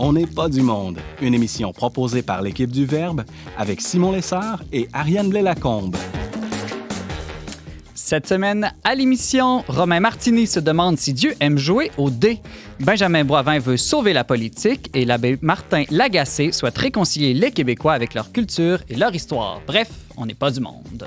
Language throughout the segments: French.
On n'est pas du monde, une émission proposée par l'équipe du Verbe avec Simon Lessard et Ariane Blais-Lacombe. Cette semaine, à l'émission, Romain Martini se demande si Dieu aime jouer au dé. Benjamin Boivin veut sauver la politique et l'abbé Martin Lagacé souhaite réconcilier les Québécois avec leur culture et leur histoire. Bref, on n'est pas du monde.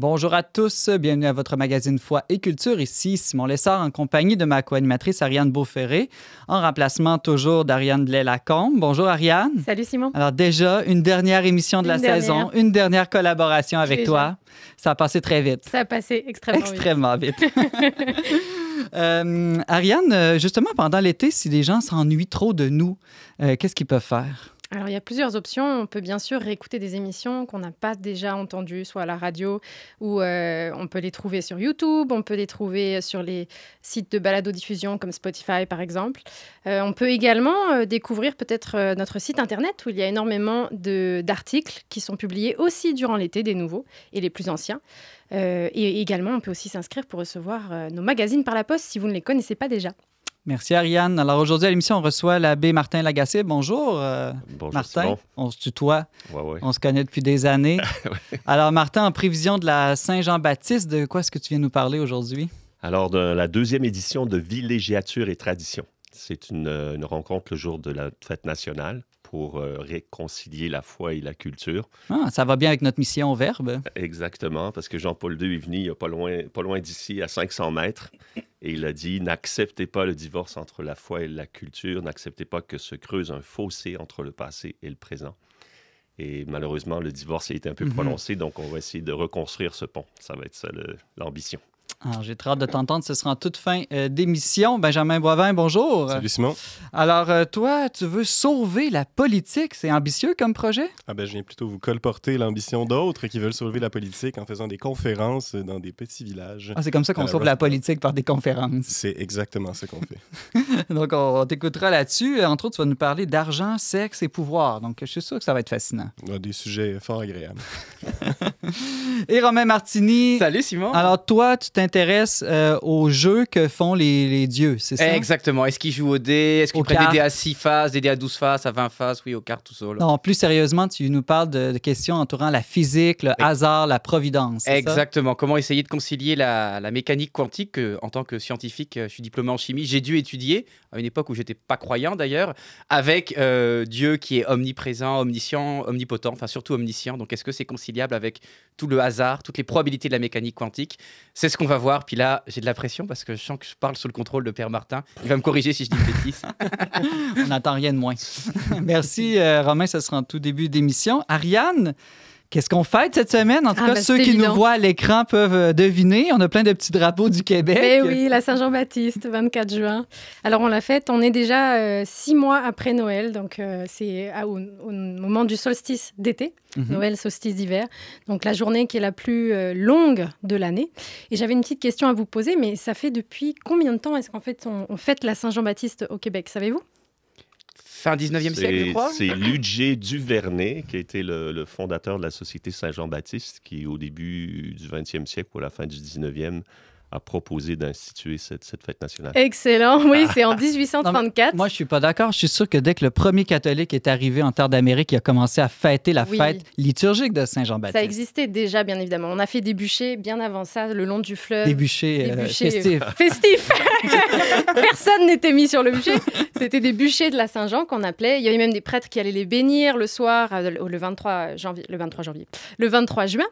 Bonjour à tous, bienvenue à votre magazine Foi et Culture. Ici Simon Lessard en compagnie de ma co-animatrice Ariane Beauferré, en remplacement toujours d'Ariane Blais-Lacombe. Bonjour Ariane. Salut Simon. Alors déjà, une dernière émission de la saison, une dernière collaboration avec toi. Ça a passé très vite. Ça a passé extrêmement vite. Ariane, justement, pendant l'été, si les gens s'ennuient trop de nous, qu'est-ce qu'ils peuvent faire? Alors, il y a plusieurs options. On peut bien sûr réécouter des émissions qu'on n'a pas déjà entendues, soit à la radio, ou on peut les trouver sur YouTube, on peut les trouver sur les sites de balado-diffusion comme Spotify, par exemple. On peut également découvrir peut-être notre site Internet, où il y a énormément d'articles qui sont publiés aussi durant l'été, des nouveaux et les plus anciens. Et également, on peut aussi s'inscrire pour recevoir nos magazines par la poste si vous ne les connaissez pas déjà. Merci Ariane. Alors aujourd'hui à l'émission, on reçoit l'abbé Martin Lagacé. Bonjour, Bonjour Martin. Simon. On se tutoie. Ouais. On se connaît depuis des années. Ouais. Alors Martin, en prévision de la Saint-Jean-Baptiste, de quoi est-ce que tu viens nous parler aujourd'hui? Alors, de la deuxième édition de Villégiature et Tradition. C'est une rencontre le jour de la fête nationale pour réconcilier la foi et la culture. Ah, ça va bien avec notre mission au Verbe. Exactement, parce que Jean-Paul II est venu il n'y a pas loin d'ici, à 500 mètres, et il a dit « N'acceptez pas le divorce entre la foi et la culture, n'acceptez pas que se creuse un fossé entre le passé et le présent. » Et malheureusement, le divorce a été un peu prononcé, donc on va essayer de reconstruire ce pont. Ça va être ça l'ambition. Alors, j'ai très hâte de t'entendre. Ce sera en toute fin d'émission. Benjamin Boivin, bonjour. Salut Simon. Alors, toi, tu veux sauver la politique. C'est ambitieux comme projet? Je viens plutôt vous colporter l'ambition d'autres qui veulent sauver la politique en faisant des conférences dans des petits villages. Ah, c'est comme ça qu'on sauve la politique, par des conférences. C'est exactement ce qu'on fait. Donc, on t'écoutera là-dessus. Entre autres, tu vas nous parler d'argent, sexe et pouvoir. Donc, je suis sûr que ça va être fascinant. Des sujets fort agréables. Et Romain Martini. Salut Simon. Alors, toi, tu t'intéresses aux jeux que font les dieux, c'est ça? Exactement. Est-ce qu'ils jouent au dé? Est-ce qu'ils prennent des dés à 6 faces, des dés à 12 faces, à 20 faces? Oui, aux cartes, tout ça. Là. Non, plus sérieusement, tu nous parles de questions entourant la physique, le hasard, la providence. Exactement. Comment essayer de concilier la mécanique quantique en tant que scientifique, je suis diplômé en chimie, j'ai dû étudier, à une époque où j'étais pas croyant d'ailleurs, avec Dieu qui est omniprésent, omniscient, omnipotent, enfin surtout omniscient. Donc est-ce que c'est conciliable avec tout le hasard, toutes les probabilités de la mécanique quantique? C'est ce qu'on va voir. Puis là, j'ai de la pression parce que je sens que je parle sous le contrôle de Père Martin. Il va me corriger si je dis une bêtise. On n'attend rien de moins. Merci, Romain. Ce sera en tout début d'émission. Ariane, qu'est-ce qu'on fête cette semaine? En tout cas, ceux qui nous voient à l'écran peuvent deviner. On a plein de petits drapeaux du Québec. Eh oui, la Saint-Jean-Baptiste, 24 juin. Alors, on la fête. On est déjà 6 mois après Noël. Donc, c'est au moment du solstice d'été. Noël, solstice d'hiver. Donc, la journée qui est la plus longue de l'année. Et j'avais une petite question à vous poser. Mais ça fait depuis combien de temps est-ce qu'en fait, on fête la Saint-Jean-Baptiste au Québec? Savez-vous? Fin 19e siècle, je crois. C'est Ludger Duvernay qui a été le fondateur de la Société Saint-Jean-Baptiste qui, au début du 20e siècle ou à la fin du 19e, a proposé d'instituer cette fête nationale. Excellent, oui, c'est en 1834. Non, moi, je suis pas d'accord. Je suis sûr que dès que le premier catholique est arrivé en terre d'Amérique, il a commencé à fêter la fête liturgique de Saint-Jean-Baptiste. Ça existait déjà, bien évidemment. On a fait des bûchers bien avant ça, le long du fleuve. Des bûchers festifs. Festifs. Personne n'était mis sur le bûcher. C'était des bûchers de la Saint-Jean qu'on appelait. Il y avait même des prêtres qui allaient les bénir le soir, le 23 juin.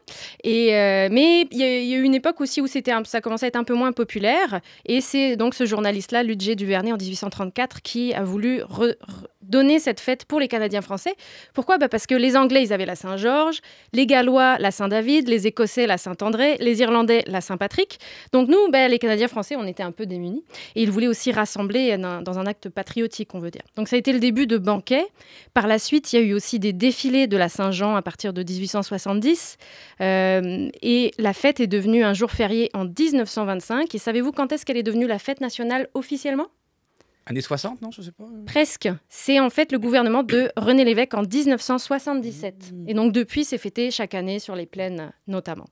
Mais il y a eu une époque aussi où ça commençait à être un peu moins populaire. Et c'est donc ce journaliste-là, Ludger Duvernay, en 1834, qui a voulu donner cette fête pour les Canadiens français. Pourquoi ? Parce que les Anglais, ils avaient la Saint-Georges, les Gallois, la Saint-David, les Écossais, la Saint-André, les Irlandais, la Saint-Patrick. Donc nous, les Canadiens français, on était un peu démunis. Et ils voulaient aussi rassembler dans un acte patriotique, on veut dire. Donc ça a été le début de banquets. Par la suite, il y a eu aussi des défilés de la Saint-Jean à partir de 1870. Et la fête est devenue un jour férié en 1925. Et savez-vous quand est-ce qu'elle est devenue la fête nationale officiellement ? Années 60, non, je sais pas. Presque. C'est en fait le gouvernement de René Lévesque en 1977. Et donc depuis, c'est fêté chaque année sur les plaines notamment.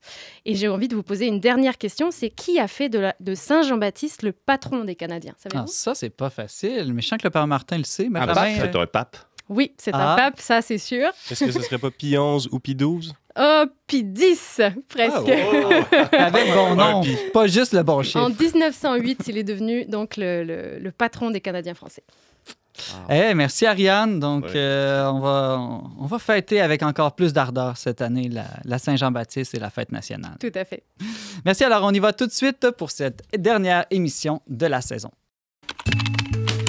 Et j'ai envie de vous poser une dernière question, c'est qui a fait de Saint-Jean-Baptiste le patron des Canadiens ? Savez-vous ? Ça, c'est pas facile. Mais je sens que le père Martin le sait. Un pape, c'est un pape. Oui, c'est un pape, ça c'est sûr. Est-ce que ce serait pas Pie 11 ou Pie 12? Oh, Pie 10, presque. Avec bon nom, pas juste le bon chiffre. En 1908, il est devenu donc le patron des Canadiens français. Merci Ariane. Donc, on va fêter avec encore plus d'ardeur cette année la Saint-Jean-Baptiste et la fête nationale. Tout à fait. Merci. Alors, on y va tout de suite pour cette dernière émission de la saison.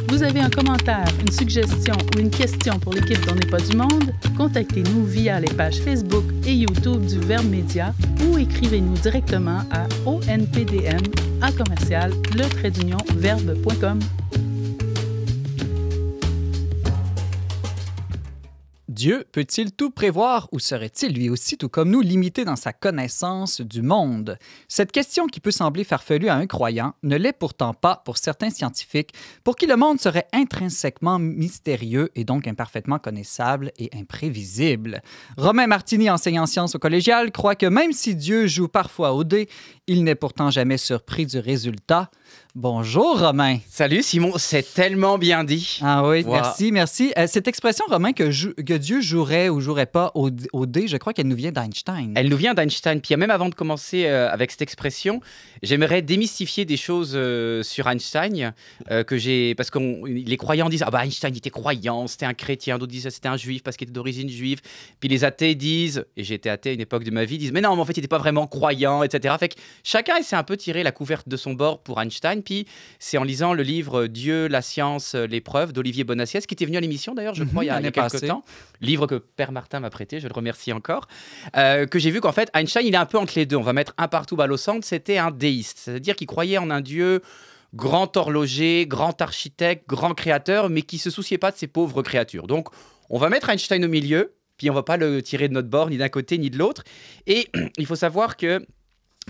Vous avez un commentaire, une suggestion ou une question pour l'équipe d'On n'est pas du monde? Contactez-nous via les pages Facebook et YouTube du Verbe Média ou écrivez-nous directement à onpdm@le-verbe.com. Dieu peut-il tout prévoir ou serait-il lui aussi, tout comme nous, limité dans sa connaissance du monde? Cette question qui peut sembler farfelue à un croyant ne l'est pourtant pas pour certains scientifiques, pour qui le monde serait intrinsèquement mystérieux et donc imparfaitement connaissable et imprévisible. Romain Martini, enseignant en sciences au collégial, croit que même si Dieu joue parfois au dé, il n'est pourtant jamais surpris du résultat. Bonjour, Romain. Salut, Simon. C'est tellement bien dit. Ah oui, Wow. merci. Cette expression, Romain, que Dieu jouerait ou jouerait pas au dé, je crois qu'elle nous vient d'Einstein. Elle nous vient d'Einstein. Puis même avant de commencer avec cette expression, j'aimerais démystifier des choses sur Einstein parce que les croyants disent Einstein il était croyant, c'était un chrétien, d'autres disent c'était un juif parce qu'il était d'origine juive. Puis les athées disent, et j'ai été athée à une époque de ma vie, disent mais non, mais en fait il n'était pas vraiment croyant, etc. Fait que chacun essaie un peu de tirer la couverte de son bord pour Einstein. Puis c'est en lisant le livre Dieu, la science, les preuves d'Olivier Bonassiès, qui était venu à l'émission d'ailleurs, je crois, il y a quelques temps. Livre que Père Martin m'a prêté, je le remercie encore, que j'ai vu qu'en fait, Einstein, il est un peu entre les deux. On va mettre un partout balle au centre, c'était un déiste. C'est-à-dire qu'il croyait en un Dieu grand horloger, grand architecte, grand créateur, mais qui ne se souciait pas de ses pauvres créatures. Donc, on va mettre Einstein au milieu, puis on ne va pas le tirer de notre bord, ni d'un côté, ni de l'autre. Et il faut savoir que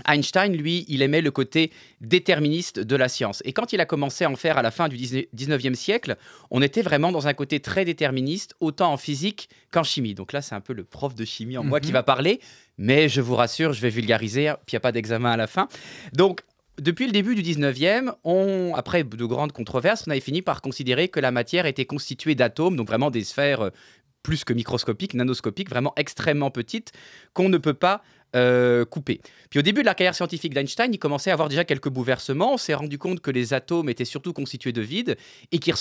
Einstein, lui, il aimait le côté déterministe de la science. Et quand il a commencé à en faire à la fin du 19e siècle, on était vraiment dans un côté très déterministe, autant en physique qu'en chimie. Donc là, c'est un peu le prof de chimie en moi qui va parler, mais je vous rassure, je vais vulgariser, puis il n'y a pas d'examen à la fin. Donc, depuis le début du 19e, après de grandes controverses, on avait fini par considérer que la matière était constituée d'atomes, donc vraiment des sphères plus que microscopiques, nanoscopiques, vraiment extrêmement petites, qu'on ne peut pas couper. Puis au début de la carrière scientifique d'Einstein, il commençait à avoir déjà quelques bouleversements. On s'est rendu compte que les atomes étaient surtout constitués de vide et que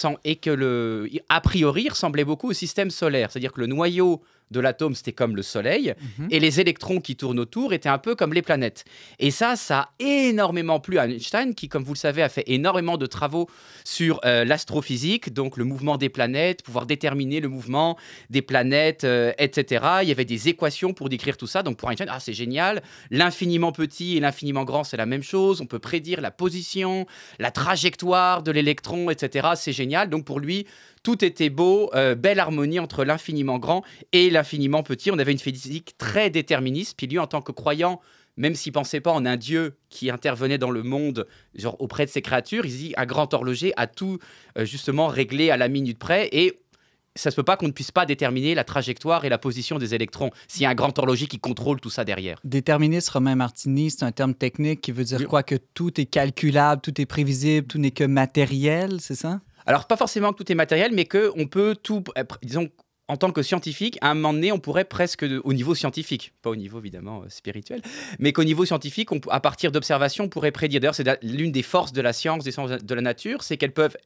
a priori, il ressemblait beaucoup au système solaire. C'est-à-dire que le noyau de l'atome, c'était comme le Soleil, et les électrons qui tournent autour étaient un peu comme les planètes. Et ça a énormément plu à Einstein, qui, comme vous le savez, a fait énormément de travaux sur l'astrophysique, donc le mouvement des planètes, pouvoir déterminer le mouvement des planètes, etc. Il y avait des équations pour décrire tout ça. Donc pour Einstein, c'est génial. L'infiniment petit et l'infiniment grand, c'est la même chose. On peut prédire la position, la trajectoire de l'électron, etc. C'est génial. Donc pour lui, tout était beau, belle harmonie entre l'infiniment grand et l'infiniment petit. On avait une physique très déterministe. Puis lui, en tant que croyant, même s'il ne pensait pas en un Dieu qui intervenait dans le monde, genre auprès de ses créatures, il se dit un grand horloger a tout justement réglé à la minute près. Et ça ne se peut pas qu'on ne puisse pas déterminer la trajectoire et la position des électrons s'il y a un grand horloger qui contrôle tout ça derrière. Déterministe, Romain Martini, c'est un terme technique qui veut dire quoi? Que tout est calculable, tout est prévisible, tout n'est que matériel, c'est ça? Alors, pas forcément que tout est matériel, mais qu'on peut tout... Disons, en tant que scientifique, à un moment donné, on pourrait presque, au niveau scientifique, pas au niveau évidemment spirituel, mais qu'au niveau scientifique, à partir d'observations, on pourrait prédire. D'ailleurs, c'est l'une des forces de la science, des sciences de la nature, c'est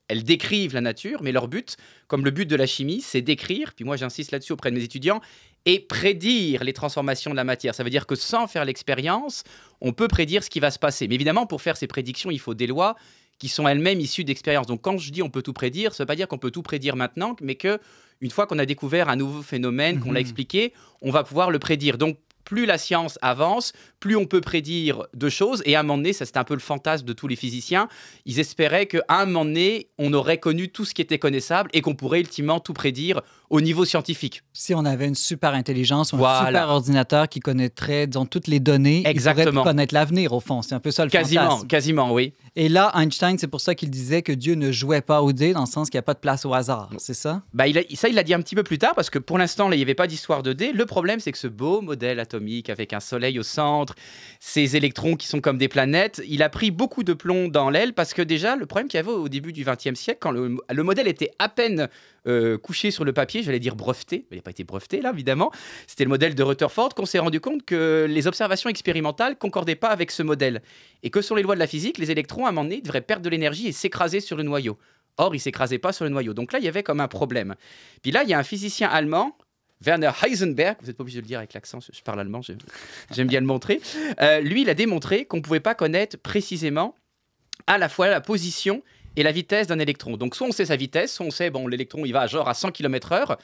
elles décrivent la nature, mais leur but, comme le but de la chimie, c'est d'écrire, puis moi j'insiste là-dessus auprès de mes étudiants, et prédire les transformations de la matière. Ça veut dire que sans faire l'expérience, on peut prédire ce qui va se passer. Mais évidemment, pour faire ces prédictions, il faut des lois qui sont elles-mêmes issues d'expérience. Donc quand je dis on peut tout prédire, ça ne veut pas dire qu'on peut tout prédire maintenant, mais qu'une fois qu'on a découvert un nouveau phénomène, qu'on l'a expliqué, on va pouvoir le prédire. Donc plus la science avance, plus on peut prédire de choses. Et à un moment donné, ça c'était un peu le fantasme de tous les physiciens, ils espéraient qu'à un moment donné, on aurait connu tout ce qui était connaissable et qu'on pourrait ultimement tout prédire au niveau scientifique. Si on avait une super intelligence ou un super ordinateur qui connaîtrait, disons, toutes les données, exactement, il pourrait connaître l'avenir, au fond. C'est un peu ça le fantasme. Quasiment, oui. Et là, Einstein, c'est pour ça qu'il disait que Dieu ne jouait pas au dé, dans le sens qu'il n'y a pas de place au hasard. C'est ça? Il l'a dit un petit peu plus tard, parce que pour l'instant, là, il n'y avait pas d'histoire de dé. Le problème, c'est que ce beau modèle atomique, avec un soleil au centre, ces électrons qui sont comme des planètes, il a pris beaucoup de plomb dans l'aile, parce que déjà, le problème qu'il y avait au début du XXe siècle, quand le modèle était à peine couché sur le papier, j'allais dire breveté, il n'a pas été breveté là évidemment, c'était le modèle de Rutherford, qu'on s'est rendu compte que les observations expérimentales concordaient pas avec ce modèle et que sur les lois de la physique, les électrons à un moment donné devraient perdre de l'énergie et s'écraser sur le noyau. Or, ils ne s'écrasaient pas sur le noyau. Donc là, il y avait comme un problème. Puis là, il y a un physicien allemand, Werner Heisenberg, vous n'êtes pas obligé de le dire avec l'accent, je parle allemand, j'aime bien le montrer. Lui, il a démontré qu'on ne pouvait pas connaître précisément à la fois la position et la vitesse d'un électron. Donc soit on sait sa vitesse, soit on sait, l'électron il va genre à 100 km/h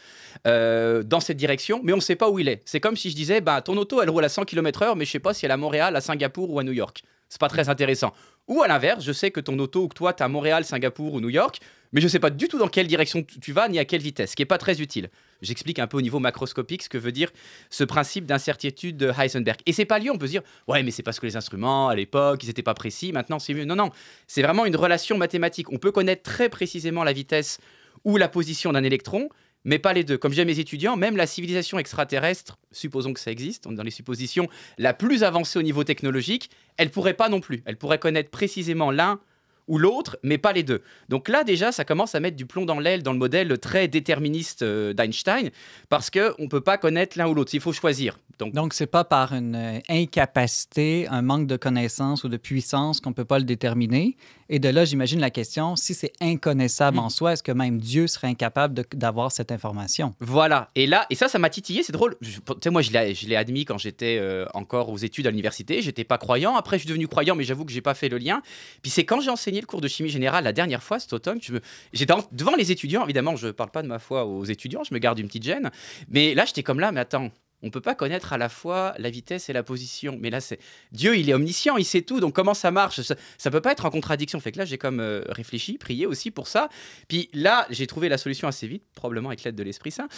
dans cette direction, mais on ne sait pas où il est. C'est comme si je disais, ton auto elle roule à 100 km/h, mais je ne sais pas si elle est à Montréal, à Singapour ou à New York. C'est pas très intéressant. Ou à l'inverse, je sais que ton auto ou que toi, tu es à Montréal, Singapour ou New York, mais je ne sais pas du tout dans quelle direction tu vas ni à quelle vitesse, ce qui n'est pas très utile. J'explique un peu au niveau macroscopique ce que veut dire ce principe d'incertitude de Heisenberg. Et c'est pas lié, on peut se dire, ouais, mais c'est parce que les instruments, à l'époque, ils n'étaient pas précis, maintenant c'est mieux. Non, c'est vraiment une relation mathématique. On peut connaître très précisément la vitesse ou la position d'un électron, mais pas les deux. Comme j'ai mes étudiants, même la civilisation extraterrestre, supposons que ça existe, on est dans les suppositions la plus avancée au niveau technologique, elle pourrait pas non plus. Elle pourrait connaître précisément l'un ou l'autre, mais pas les deux. Donc là, déjà, ça commence à mettre du plomb dans l'aile dans le modèle très déterministe d'Einstein, parce qu'on ne peut pas connaître l'un ou l'autre, il faut choisir. Donc ce n'est pas par une incapacité, un manque de connaissance ou de puissance qu'on ne peut pas le déterminer. Et de là, j'imagine la question, si c'est inconnaissable en soi, est-ce que même Dieu serait incapable d'avoir cette information? Voilà. Et ça m'a titillé, c'est drôle. Tu sais, moi, je l'ai admis quand j'étais encore aux études à l'université. Je n'étais pas croyant. Après, je suis devenu croyant, mais j'avoue que je n'ai pas fait le lien. Puis c'est quand j'ai enseigné le cours de chimie générale la dernière fois, cet automne, j'étais devant les étudiants. Évidemment, je ne parle pas de ma foi aux étudiants, je me garde une petite gêne. Mais là, j'étais comme là, mais attends. On ne peut pas connaître à la fois la vitesse et la position. Mais là, Dieu, il est omniscient, il sait tout. Donc, comment ça marche? Ça ne peut pas être en contradiction. Fait que là, j'ai comme réfléchi, prié aussi pour ça. Puis là, j'ai trouvé la solution assez vite, probablement avec l'aide de l'Esprit Saint.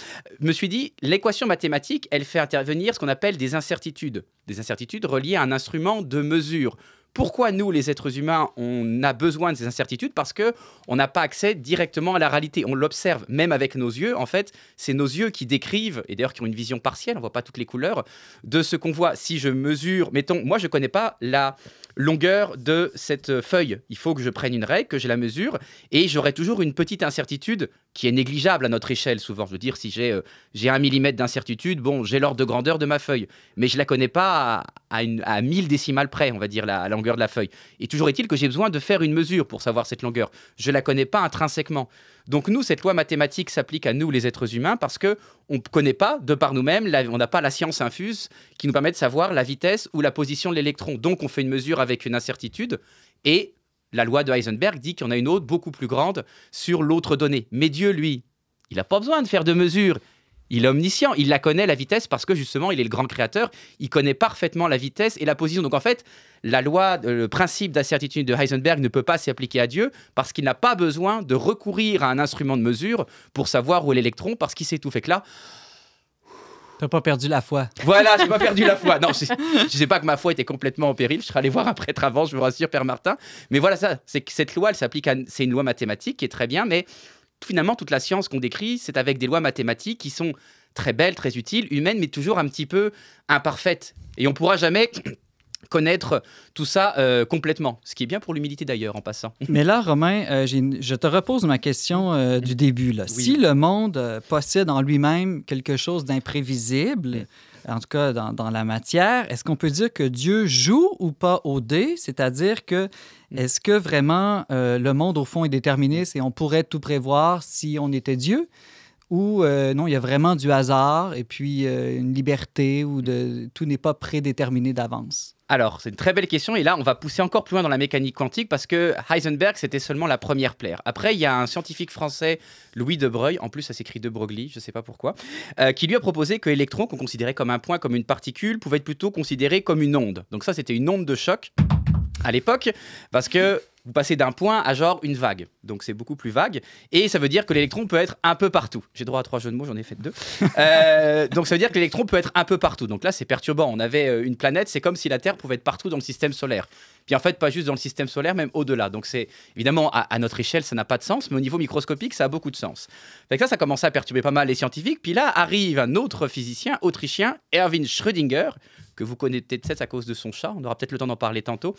Je me suis dit, l'équation mathématique, elle fait intervenir ce qu'on appelle des incertitudes. Des incertitudes reliées à un instrument de mesure. Pourquoi nous, les êtres humains, on a besoin de ces incertitudes? Parce qu'on n'a pas accès directement à la réalité. On l'observe, même avec nos yeux. En fait, c'est nos yeux qui décrivent, et d'ailleurs qui ont une vision partielle, on ne voit pas toutes les couleurs, de ce qu'on voit. Si je mesure, mettons, moi je ne connais pas la longueur de cette feuille. Il faut que je prenne une règle, que je la mesure, et j'aurai toujours une petite incertitude qui est négligeable à notre échelle, souvent. Je veux dire, si j'ai 1 millimètre d'incertitude, j'ai l'ordre de grandeur de ma feuille. Mais je ne la connais pas à 1000 décimales près, on va dire, la longueur de la feuille. Et toujours est-il que j'ai besoin de faire une mesure pour savoir cette longueur. Je ne la connais pas intrinsèquement. Donc nous, cette loi mathématique s'applique à nous, les êtres humains, parce qu'on ne connaît pas, de par nous-mêmes, on n'a pas la science infuse qui nous permet de savoir la vitesse ou la position de l'électron. Donc on fait une mesure avec une incertitude, et la loi de Heisenberg dit qu'il y en a une autre beaucoup plus grande sur l'autre donnée. Mais Dieu, lui, il n'a pas besoin de faire de mesures. Il est omniscient, il la connaît, la vitesse, parce que justement, il est le grand créateur. Il connaît parfaitement la vitesse et la position. Donc en fait, la loi, le principe d'incertitude de Heisenberg ne peut pas s'appliquer à Dieu parce qu'il n'a pas besoin de recourir à un instrument de mesure pour savoir où est l'électron, parce qu'il sait tout. Fait que là... T'as pas perdu la foi. Voilà, j'ai pas perdu la foi. Non, je sais pas que ma foi était complètement en péril. Je serais allé voir un prêtre avant, je vous rassure, Père Martin. Mais voilà, c'est que cette loi, elle s'applique c'est une loi mathématique qui est très bien, mais... Finalement, toute la science qu'on décrit, c'est avec des lois mathématiques qui sont très belles, très utiles, humaines, mais toujours un petit peu imparfaites. Et on ne pourra jamais connaître tout ça complètement. Ce qui est bien pour l'humilité d'ailleurs, en passant. Mais là, Romain, je te repose ma question du début. Là. Oui. Si le monde possède en lui-même quelque chose d'imprévisible, en tout cas dans la matière, est-ce qu'on peut dire que Dieu joue ou pas au dé? C'est-à-dire que est-ce que vraiment le monde, au fond, est déterministe et on pourrait tout prévoir si on était Dieu? Ou non, il y a vraiment du hasard et puis une liberté où tout n'est pas prédéterminé d'avance? Alors, c'est une très belle question. Et là, on va pousser encore plus loin dans la mécanique quantique parce que Heisenberg, c'était seulement la première plaire. Après, il y a un scientifique français, Louis de Broglie, en plus, ça s'écrit de Broglie, je ne sais pas pourquoi, qui lui a proposé que l'électron, qu'on considérait comme un point, comme une particule, pouvait être plutôt considéré comme une onde. Donc ça, c'était une onde de choc à l'époque parce que vous passez d'un point à genre une vague. Donc c'est beaucoup plus vague. Et ça veut dire que l'électron peut être un peu partout. J'ai droit à 3 jeux de mots, j'en ai fait 2. Donc ça veut dire que l'électron peut être un peu partout. Donc là, c'est perturbant. On avait une planète, c'est comme si la Terre pouvait être partout dans le système solaire. Puis en fait, pas juste dans le système solaire, même au-delà. Donc c'est évidemment, à notre échelle, ça n'a pas de sens, mais au niveau microscopique, ça a beaucoup de sens. Fait que ça commençait à perturber pas mal les scientifiques. Puis là arrive un autre physicien autrichien, Erwin Schrödinger, que vous connaissez peut-être à cause de son chat, on aura peut-être le temps d'en parler tantôt.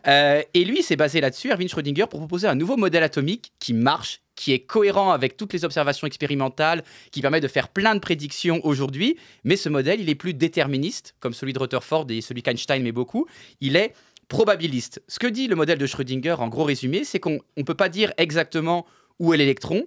Et lui s'est basé là-dessus, Erwin Schrödinger, pour proposer un nouveau modèle atomique qui marche, qui est cohérent avec toutes les observations expérimentales, qui permet de faire plein de prédictions aujourd'hui. Mais ce modèle, il est plus déterministe, comme celui de Rutherford et celui qu'Einstein met beaucoup. Il est probabiliste. Ce que dit le modèle de Schrödinger, en gros résumé, c'est qu'on ne peut pas dire exactement où est l'électron,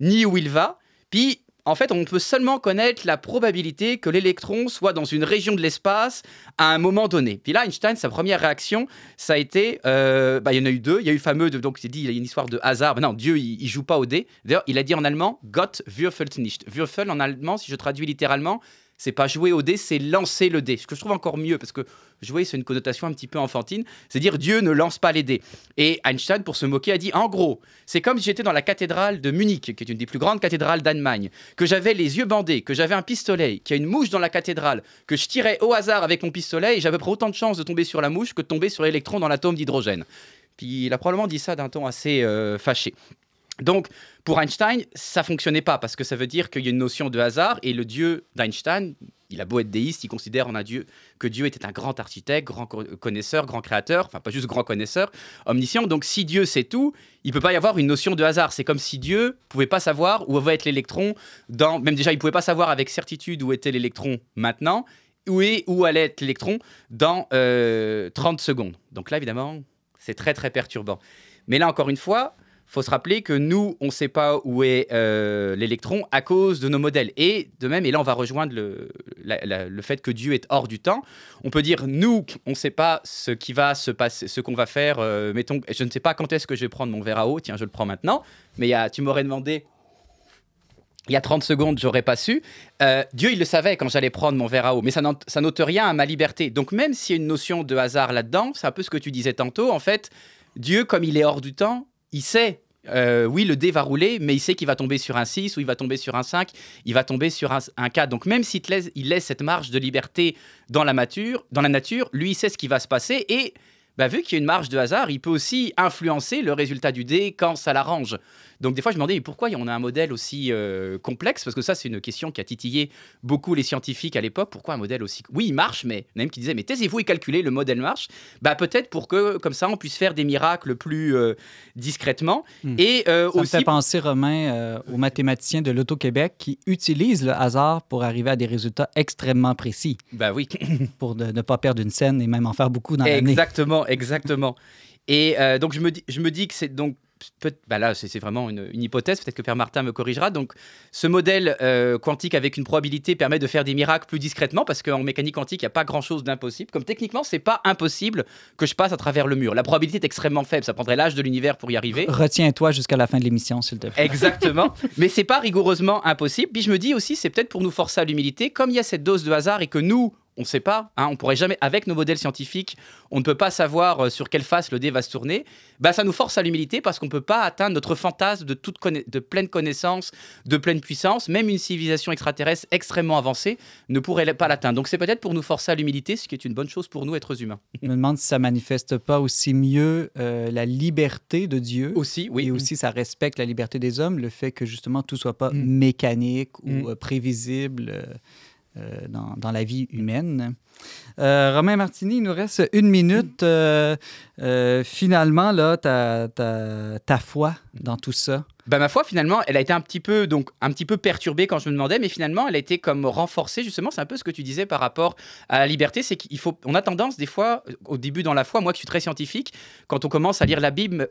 ni où il va. Puis, en fait, on peut seulement connaître la probabilité que l'électron soit dans une région de l'espace à un moment donné. Puis là, Einstein, sa première réaction, ça a été... il y en a eu 2. Il y a eu le fameux... Donc, il dit, il y a une histoire de hasard. Mais non, Dieu, il joue pas au dé. D'ailleurs, il a dit en allemand « Gott würfelt nicht ». Würfel, en allemand, si je traduis littéralement, c'est pas jouer au dé, c'est lancer le dé. Ce que je trouve encore mieux, parce que jouer, c'est une connotation un petit peu enfantine. C'est dire Dieu ne lance pas les dés. Et Einstein, pour se moquer, a dit en gros, c'est comme si j'étais dans la cathédrale de Munich, qui est une des plus grandes cathédrales d'Allemagne, que j'avais les yeux bandés, que j'avais un pistolet, qu'il y a une mouche dans la cathédrale, que je tirais au hasard avec mon pistolet et j'avais à peu près autant de chances de tomber sur la mouche que de tomber sur l'électron dans l'atome d'hydrogène. Puis il a probablement dit ça d'un ton assez fâché. Donc, pour Einstein, ça fonctionnait pas parce que ça veut dire qu'il y a une notion de hasard et le Dieu d'Einstein, il a beau être déiste, il considère en un Dieu que Dieu était un grand architecte, grand connaisseur, grand créateur, enfin pas juste grand connaisseur, omniscient. Donc, si Dieu sait tout, il peut pas y avoir une notion de hasard. C'est comme si Dieu pouvait pas savoir où va être l'électron même déjà, il pouvait pas savoir avec certitude où était l'électron maintenant, où allait être l'électron dans 30 secondes. Donc là, évidemment, c'est très très perturbant. Mais là, encore une fois, il faut se rappeler que nous, on ne sait pas où est l'électron à cause de nos modèles. Et de même, et là, on va rejoindre le fait que Dieu est hors du temps. On peut dire, nous, on ne sait pas ce qui va se passer, ce qu'on va faire. Mettons, je ne sais pas quand est-ce que je vais prendre mon verre à eau. Tiens, je le prends maintenant. Mais tu m'aurais demandé... Il y a 30 secondes, j'aurais pas su. Dieu, il le savait quand j'allais prendre mon verre à eau, mais ça n'ôte rien à ma liberté. Donc même s'il y a une notion de hasard là-dedans, c'est un peu ce que tu disais tantôt, en fait, Dieu, comme il est hors du temps, il sait, oui, le dé va rouler, mais il sait qu'il va tomber sur un 6 ou il va tomber sur un 5, il va tomber sur un 4. Donc même s'il il laisse cette marge de liberté dans la nature, lui, il sait ce qui va se passer et... vu qu'il y a une marge de hasard, il peut aussi influencer le résultat du dé quand ça l'arrange. Donc des fois, je me demandais pourquoi on a un modèle aussi complexe, parce que ça, c'est une question qui a titillé beaucoup les scientifiques à l'époque. Pourquoi un modèle aussi... Oui, il marche, mais il y en a même qui disaient, mais taisez-vous et calculez, le modèle marche. Peut-être pour que, comme ça, on puisse faire des miracles plus discrètement. Et, ça aussi... me fait penser, Romain, aux mathématiciens de l'Auto-Québec qui utilisent le hasard pour arriver à des résultats extrêmement précis. Oui. Pour ne pas perdre une scène et même en faire beaucoup dans l'année. Exactement. Et donc, je me dis que c'est donc... là, c'est vraiment une hypothèse, peut-être que Père Martin me corrigera. Donc, ce modèle quantique avec une probabilité permet de faire des miracles plus discrètement, parce qu'en mécanique quantique, il n'y a pas grand-chose d'impossible. Comme techniquement, c'est pas impossible que je passe à travers le mur. La probabilité est extrêmement faible, ça prendrait l'âge de l'univers pour y arriver. Retiens-toi jusqu'à la fin de l'émission, s'il te plaît. Exactement, mais c'est pas rigoureusement impossible. Puis je me dis aussi, c'est peut-être pour nous forcer à l'humilité, comme il y a cette dose de hasard et que nous, on ne sait pas, on pourrait jamais, avec nos modèles scientifiques, on ne peut pas savoir sur quelle face le dé va se tourner. Ça nous force à l'humilité parce qu'on ne peut pas atteindre notre fantasme de pleine connaissance, de pleine puissance. Même une civilisation extraterrestre extrêmement avancée ne pourrait pas l'atteindre. Donc c'est peut-être pour nous forcer à l'humilité, ce qui est une bonne chose pour nous, êtres humains. Je me demande si ça manifeste pas aussi mieux la liberté de Dieu. Aussi, oui. Et aussi, ça respecte la liberté des hommes, le fait que justement tout soit pas mécanique ou prévisible. dans la vie humaine. Romain Martini, il nous reste 1 minute. Finalement, là, ta foi dans tout ça. Ben, ma foi, finalement, elle a été un petit peu perturbée quand je me demandais, mais finalement, elle a été comme renforcée, justement. C'est un peu ce que tu disais par rapport à la liberté, c'est on a tendance, des fois, au début dans la foi, moi qui suis très scientifique, quand on commence à lire la Bible,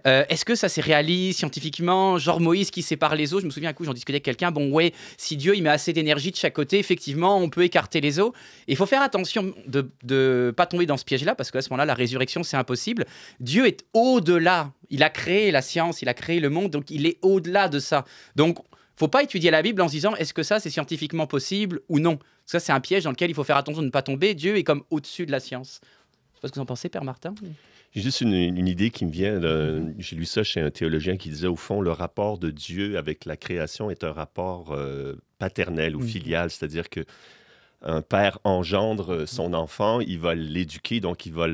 est-ce que ça c'est réaliste scientifiquement, genre Moïse qui sépare les eaux? Je me souviens un coup, j'en discutais avec quelqu'un, bon ouais, si Dieu il met assez d'énergie de chaque côté, effectivement, on peut écarter les eaux. Il faut faire attention de ne pas tomber dans ce piège-là, parce qu'à ce moment-là, la résurrection, c'est impossible. Dieu est au-delà. Il a créé la science, il a créé le monde, donc il est au-delà de ça. Donc, faut pas étudier la Bible en se disant est-ce que ça c'est scientifiquement possible ou non. Ça c'est un piège dans lequel il faut faire attention de ne pas tomber. Dieu est comme au-dessus de la science. Je sais pas ce que vous en pensez, Père Martin. J'ai juste une idée qui me vient. J'ai lu ça chez un théologien qui disait, au fond, le rapport de Dieu avec la création est un rapport paternel ou filial, c'est-à-dire que un père engendre son enfant, il va l'éduquer, donc il va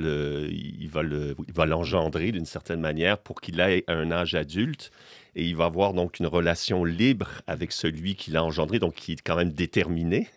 l'engendrer d'une certaine manière pour qu'il ait un âge adulte. Et il va avoir donc une relation libre avec celui qui l'a engendré, donc qui est quand même déterminé.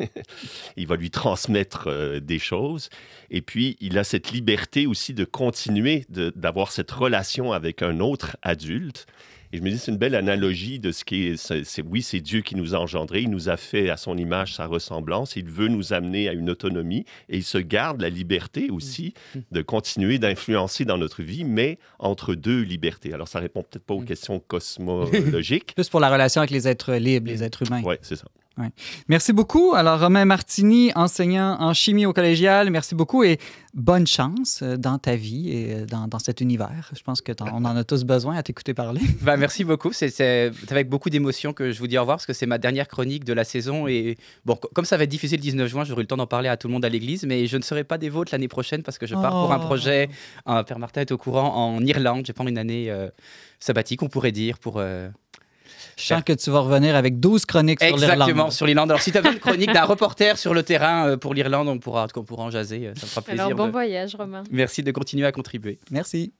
Il va lui transmettre des choses. Et puis, il a cette liberté aussi de continuer d'avoir cette relation avec un autre adulte. Et je me dis, c'est une belle analogie de ce qui est... Oui, c'est Dieu qui nous a engendrés. Il nous a fait à son image, sa ressemblance. Il veut nous amener à une autonomie. Et il se garde la liberté aussi de continuer d'influencer dans notre vie, mais entre deux libertés. Alors, ça répond peut-être pas aux questions cosmologiques. Plus pour la relation avec les êtres libres, les êtres humains. Oui, c'est ça. Ouais. Merci beaucoup. Alors, Romain Martini, enseignant en chimie au collégial, merci beaucoup et bonne chance dans ta vie et dans cet univers. Je pense qu'on en a tous besoin à t'écouter parler. Ben, merci beaucoup. C'est avec beaucoup d'émotion que je vous dis au revoir parce que c'est ma dernière chronique de la saison. Et bon, comme ça va être diffusé le 19 juin, j'aurai le temps d'en parler à tout le monde à l'église, mais je ne serai pas des vôtres l'année prochaine parce que je pars pour un projet. Père Martin est au courant, en Irlande. Je vais prendre une année sabbatique, on pourrait dire, pour... Je sens que tu vas revenir avec 12 chroniques sur l'Irlande. Exactement, sur l'Irlande. Alors, si tu as besoin de chronique d'un reporter sur le terrain pour l'Irlande, on pourra en jaser. Ça me fera plaisir. Alors, bon voyage, Romain. Merci de continuer à contribuer. Merci.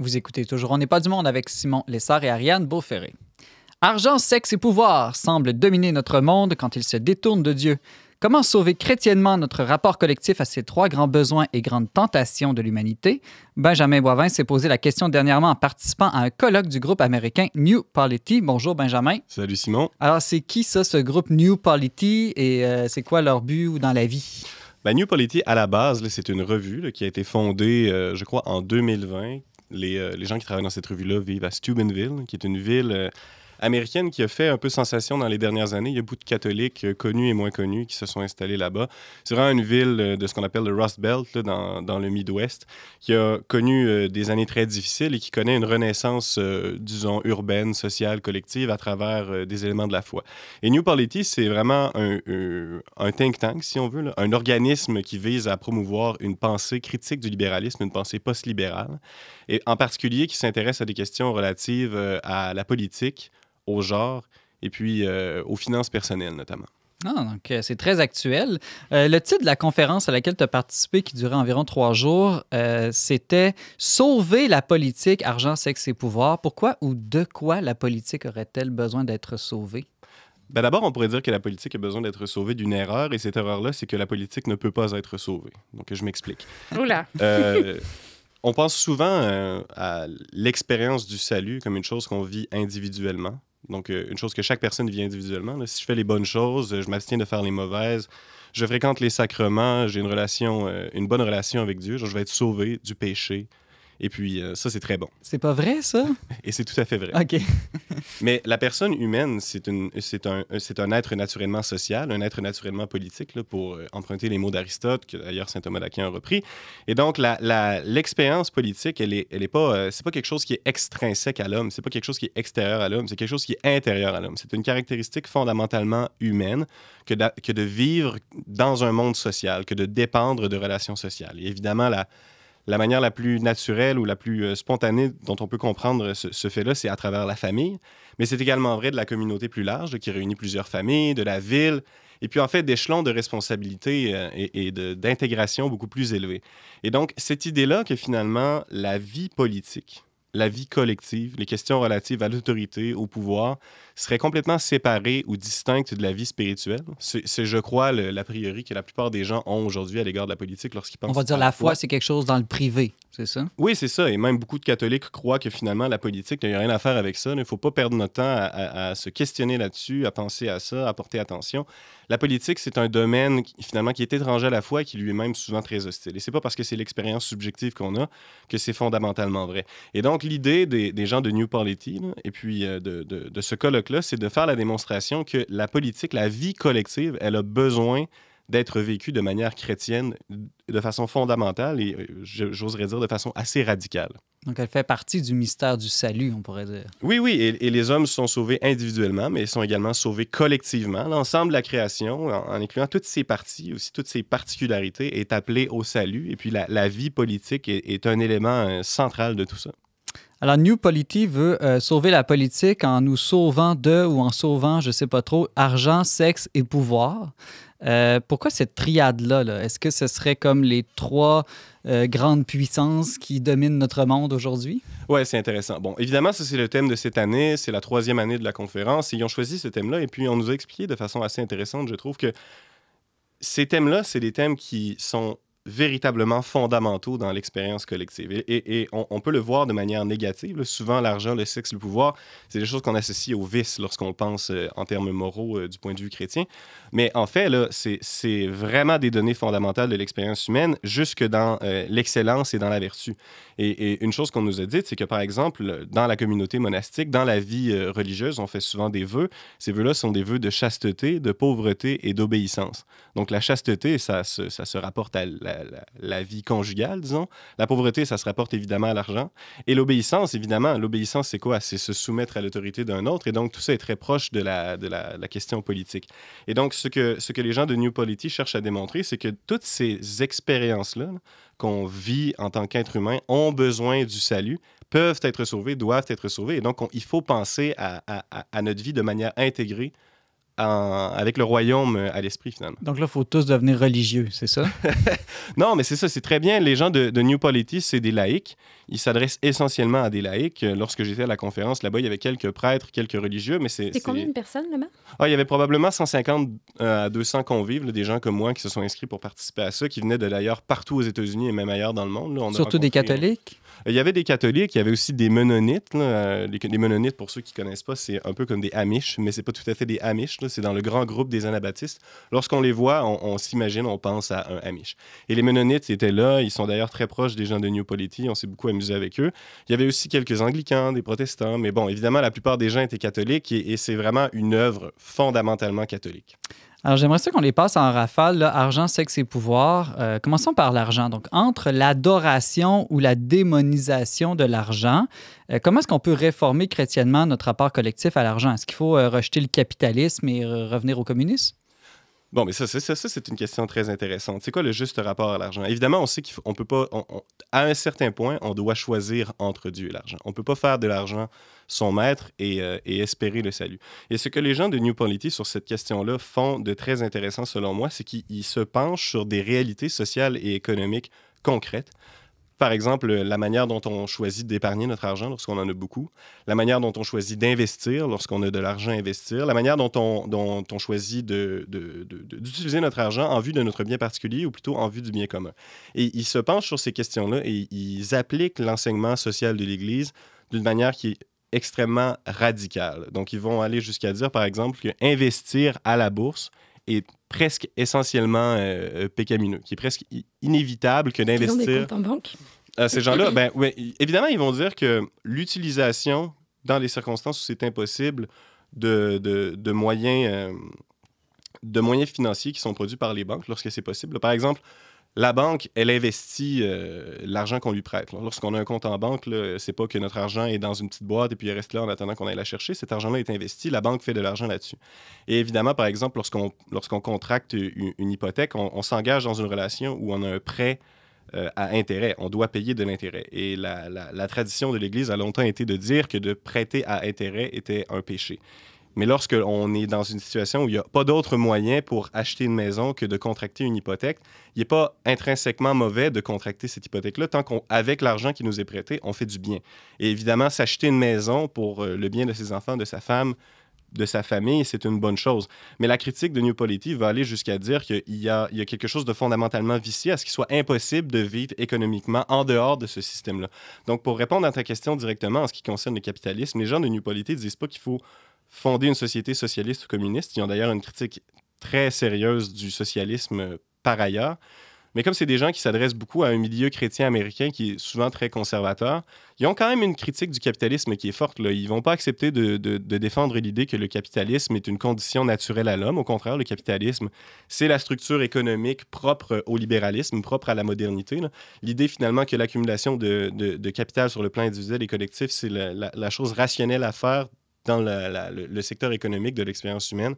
Vous écoutez toujours On n'est pas du monde avec Simon Lessard et Ariane Beauferré. Argent, sexe et pouvoir semblent dominer notre monde quand il se détourne de Dieu. Comment sauver chrétiennement notre rapport collectif à ces 3 grands besoins et grandes tentations de l'humanité? Benjamin Boivin s'est posé la question dernièrement en participant à un colloque du groupe américain New Polity. Bonjour Benjamin. Salut Simon. Alors c'est qui ça, ce groupe New Polity et c'est quoi leur but dans la vie? New Polity, à la base, là, c'est une revue là, qui a été fondée, je crois, en 2020. Les gens qui travaillent dans cette revue-là vivent à Steubenville, qui est une ville... américaine qui a fait un peu sensation dans les dernières années. Il y a beaucoup de catholiques connus et moins connus qui se sont installés là-bas. C'est vraiment une ville de ce qu'on appelle le Rust Belt, là, dans le Midwest, qui a connu des années très difficiles et qui connaît une renaissance, disons, urbaine, sociale, collective à travers des éléments de la foi. Et New Polity, c'est vraiment un think tank, si on veut, là, un organisme qui vise à promouvoir une pensée critique du libéralisme, une pensée post-libérale, et en particulier qui s'intéresse à des questions relatives à la politique, au genre et puis aux finances personnelles notamment. Donc c'est très actuel. Le titre de la conférence à laquelle tu as participé, qui durait environ 3 jours, c'était « Sauver la politique, argent, sexe et pouvoir ». Pourquoi ou de quoi la politique aurait-elle besoin d'être sauvée? D'abord, on pourrait dire que la politique a besoin d'être sauvée d'une erreur, et cette erreur-là, c'est que la politique ne peut pas être sauvée. Donc, je m'explique. Oula! On pense souvent à l'expérience du salut comme une chose qu'on vit individuellement. Donc, une chose que chaque personne vit individuellement. Là, si je fais les bonnes choses, je m'abstiens de faire les mauvaises, je fréquente les sacrements, j'ai une bonne relation avec Dieu, je vais être sauvé du péché. Et puis, ça, c'est très bon. C'est pas vrai, ça? Et c'est tout à fait vrai. OK. Mais la personne humaine, c'est un être naturellement social, un être naturellement politique, là, pour emprunter les mots d'Aristote, que d'ailleurs saint Thomas d'Aquin a repris. Et donc, l'expérience politique, elle est pas, c'est pas quelque chose qui est extrinsèque à l'homme, c'est pas quelque chose qui est extérieur à l'homme, c'est quelque chose qui est intérieur à l'homme. C'est une caractéristique fondamentalement humaine que de vivre dans un monde social, que de dépendre de relations sociales. Et évidemment, la manière la plus naturelle ou la plus spontanée dont on peut comprendre ce fait-là, c'est à travers la famille. Mais c'est également vrai de la communauté plus large, qui réunit plusieurs familles, de la ville et puis en fait d'échelons de responsabilité et d'intégration beaucoup plus élevés. Et donc, cette idée-là que finalement, la vie politique, la vie collective, les questions relatives à l'autorité, au pouvoir, seraient complètement séparées ou distinctes de la vie spirituelle. C'est je crois, l'a priori que la plupart des gens ont aujourd'hui à l'égard de la politique lorsqu'ils pensent. On va dire la foi, c'est quelque chose dans le privé, c'est ça? Oui, c'est ça. Et même beaucoup de catholiques croient que finalement, la politique, il n'y a rien à faire avec ça. Il ne faut pas perdre notre temps à se questionner là-dessus, à penser à ça, à porter attention. La politique, c'est un domaine finalement qui est étranger à la foi et qui lui est même souvent très hostile. Et c'est pas parce que c'est l'expérience subjective qu'on a que c'est fondamentalement vrai. Et donc, l'idée des gens de New Polity, là, et puis de ce colloque-là, c'est de faire la démonstration que la politique, la vie collective, elle a besoin d'être vécue de manière chrétienne de façon fondamentale et, j'oserais dire, de façon assez radicale. Donc, elle fait partie du mystère du salut, on pourrait dire. Oui, oui, et les hommes sont sauvés individuellement, mais ils sont également sauvés collectivement. L'ensemble de la création, en incluant toutes ses parties, aussi toutes ses particularités, est appelé au salut. Et puis, la vie politique est un élément central de tout ça. Alors, New Polity veut sauver la politique en nous sauvant ou en sauvant, je ne sais pas trop, argent, sexe et pouvoir. Pourquoi cette triade-là? Là? Est-ce que ce serait comme les trois grandes puissances qui dominent notre monde aujourd'hui? Oui, c'est intéressant. Bon, évidemment, ça, c'est le thème de cette année. C'est la 3e année de la conférence. Et ils ont choisi ce thème-là. Et puis, on nous a expliqué de façon assez intéressante, je trouve, que ces thèmes-là, c'est des thèmes qui sont véritablement fondamentaux dans l'expérience collective. Et on peut le voir de manière négative. Là. Souvent, l'argent, le sexe, le pouvoir, c'est des choses qu'on associe au vice lorsqu'on pense en termes moraux du point de vue chrétien. Mais en fait, là, c'est vraiment des données fondamentales de l'expérience humaine, jusque dans l'excellence et dans la vertu. Et une chose qu'on nous a dite, c'est que, par exemple, dans la communauté monastique, dans la vie religieuse, on fait souvent des vœux. Ces vœux-là sont des vœux de chasteté, de pauvreté et d'obéissance. Donc, la chasteté, ça se rapporte à la vie conjugale, disons. La pauvreté, ça se rapporte évidemment à l'argent. Et l'obéissance, évidemment, l'obéissance, c'est quoi? C'est se soumettre à l'autorité d'un autre. Et donc, tout ça est très proche de la question politique. Et donc, ce que les gens de New Polity cherchent à démontrer, c'est que toutes ces expériences-là qu'on vit en tant qu'être humain ont besoin du salut, peuvent être sauvées, doivent être sauvées. Et donc, il faut penser à notre vie de manière intégrée avec le royaume à l'esprit, finalement. Donc là, il faut tous devenir religieux, c'est ça? Non, mais c'est ça, c'est très bien. Les gens de New Polity, c'est des laïcs. Ils s'adressent essentiellement à des laïcs. Lorsque j'étais à la conférence, là-bas, il y avait quelques prêtres, quelques religieux, mais C'était combien de personnes, là-bas? Il y avait probablement 150 à 200 convives, là, des gens comme moi qui se sont inscrits pour participer à ça, qui venaient d'ailleurs partout aux États-Unis et même ailleurs dans le monde. Là. Surtout des catholiques? Il y avait des catholiques, il y avait aussi des mennonites. Là. Les mennonites, pour ceux qui ne connaissent pas, c'est un peu comme des Amish, mais c'est pas tout à fait des Amish. Là. C'est dans le grand groupe des Anabaptistes. Lorsqu'on les voit, on s'imagine, on pense à un Amish. Et les mennonites étaient là. Ils sont d'ailleurs très proches des gens de New Polity. On s'est beaucoup amusé avec eux. Il y avait aussi quelques anglicans, des protestants. Mais bon, évidemment, la plupart des gens étaient catholiques et c'est vraiment une œuvre fondamentalement catholique. Alors, j'aimerais ça qu'on les passe en rafale, là, argent, sexe et pouvoir. Commençons par l'argent. Donc, entre l'adoration ou la démonisation de l'argent, comment est-ce qu'on peut réformer chrétiennement notre rapport collectif à l'argent? Est-ce qu'il faut rejeter le capitalisme et revenir au communisme? Bon, mais ça, c'est une question très intéressante. C'est quoi le juste rapport à l'argent? Évidemment, on sait qu'on peut pas... à un certain point, on doit choisir entre Dieu et l'argent. On ne peut pas faire de l'argent son maître et espérer le salut. Et ce que les gens de New Polity sur cette question-là font de très intéressant, selon moi, c'est qu'ils se penchent sur des réalités sociales et économiques concrètes. Par exemple, la manière dont on choisit d'épargner notre argent lorsqu'on en a beaucoup, la manière dont on choisit d'investir lorsqu'on a de l'argent à investir, la manière dont on choisit d'utiliser notre argent en vue de notre bien particulier ou plutôt en vue du bien commun. Et ils se penchent sur ces questions-là et ils appliquent l'enseignement social de l'Église d'une manière qui est extrêmement radicale. Donc, ils vont aller jusqu'à dire, par exemple, qu'investir à la bourse est presque essentiellement pécamineux, qui est presque inévitable que d'investir... Ils ont des comptes en banque. Ces gens-là, ben, oui, évidemment, ils vont dire que l'utilisation, dans les circonstances où c'est impossible, de moyens financiers qui sont produits par les banques, lorsque c'est possible. Par exemple, la banque, elle investit l'argent qu'on lui prête. Lorsqu'on a un compte en banque, c'est pas que notre argent est dans une petite boîte et puis il reste là en attendant qu'on aille la chercher. Cet argent-là est investi, la banque fait de l'argent là-dessus. Et évidemment, par exemple, lorsqu'on contracte une hypothèque, on s'engage dans une relation où on a un prêt à intérêt. On doit payer de l'intérêt. Et la tradition de l'Église a longtemps été de dire que de prêter à intérêt était un péché. Mais lorsqu'on est dans une situation où il n'y a pas d'autre moyen pour acheter une maison que de contracter une hypothèque, il n'est pas intrinsèquement mauvais de contracter cette hypothèque-là tant qu'avec l'argent qui nous est prêté, on fait du bien. Et évidemment, s'acheter une maison pour le bien de ses enfants, de sa femme, de sa famille, c'est une bonne chose. Mais la critique de New Polity va aller jusqu'à dire qu'il y a quelque chose de fondamentalement vicié à ce qu'il soit impossible de vivre économiquement en dehors de ce système-là. Donc, pour répondre à ta question directement en ce qui concerne le capitalisme, les gens de New Polity ne disent pas qu'il faut fonder une société socialiste ou communiste. Ils ont d'ailleurs une critique très sérieuse du socialisme par ailleurs. Mais comme c'est des gens qui s'adressent beaucoup à un milieu chrétien américain qui est souvent très conservateur, ils ont quand même une critique du capitalisme qui est forte, là. Ils ne vont pas accepter de défendre l'idée que le capitalisme est une condition naturelle à l'homme. Au contraire, le capitalisme, c'est la structure économique propre au libéralisme, propre à la modernité, là. L'idée finalement que l'accumulation de capital sur le plan individuel et collectif, c'est la chose rationnelle à faire dans le secteur économique de l'expérience humaine.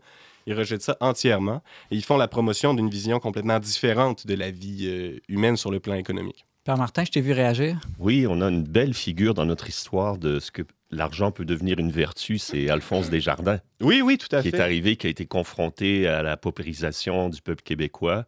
Ils rejettent ça entièrement et ils font la promotion d'une vision complètement différente de la vie humaine sur le plan économique. Père Martin, je t'ai vu réagir. Oui, on a une belle figure dans notre histoire de ce que l'argent peut devenir une vertu, c'est Alphonse Desjardins. Oui, tout à fait. Qui est arrivé, qui a été confronté à la paupérisation du peuple québécois,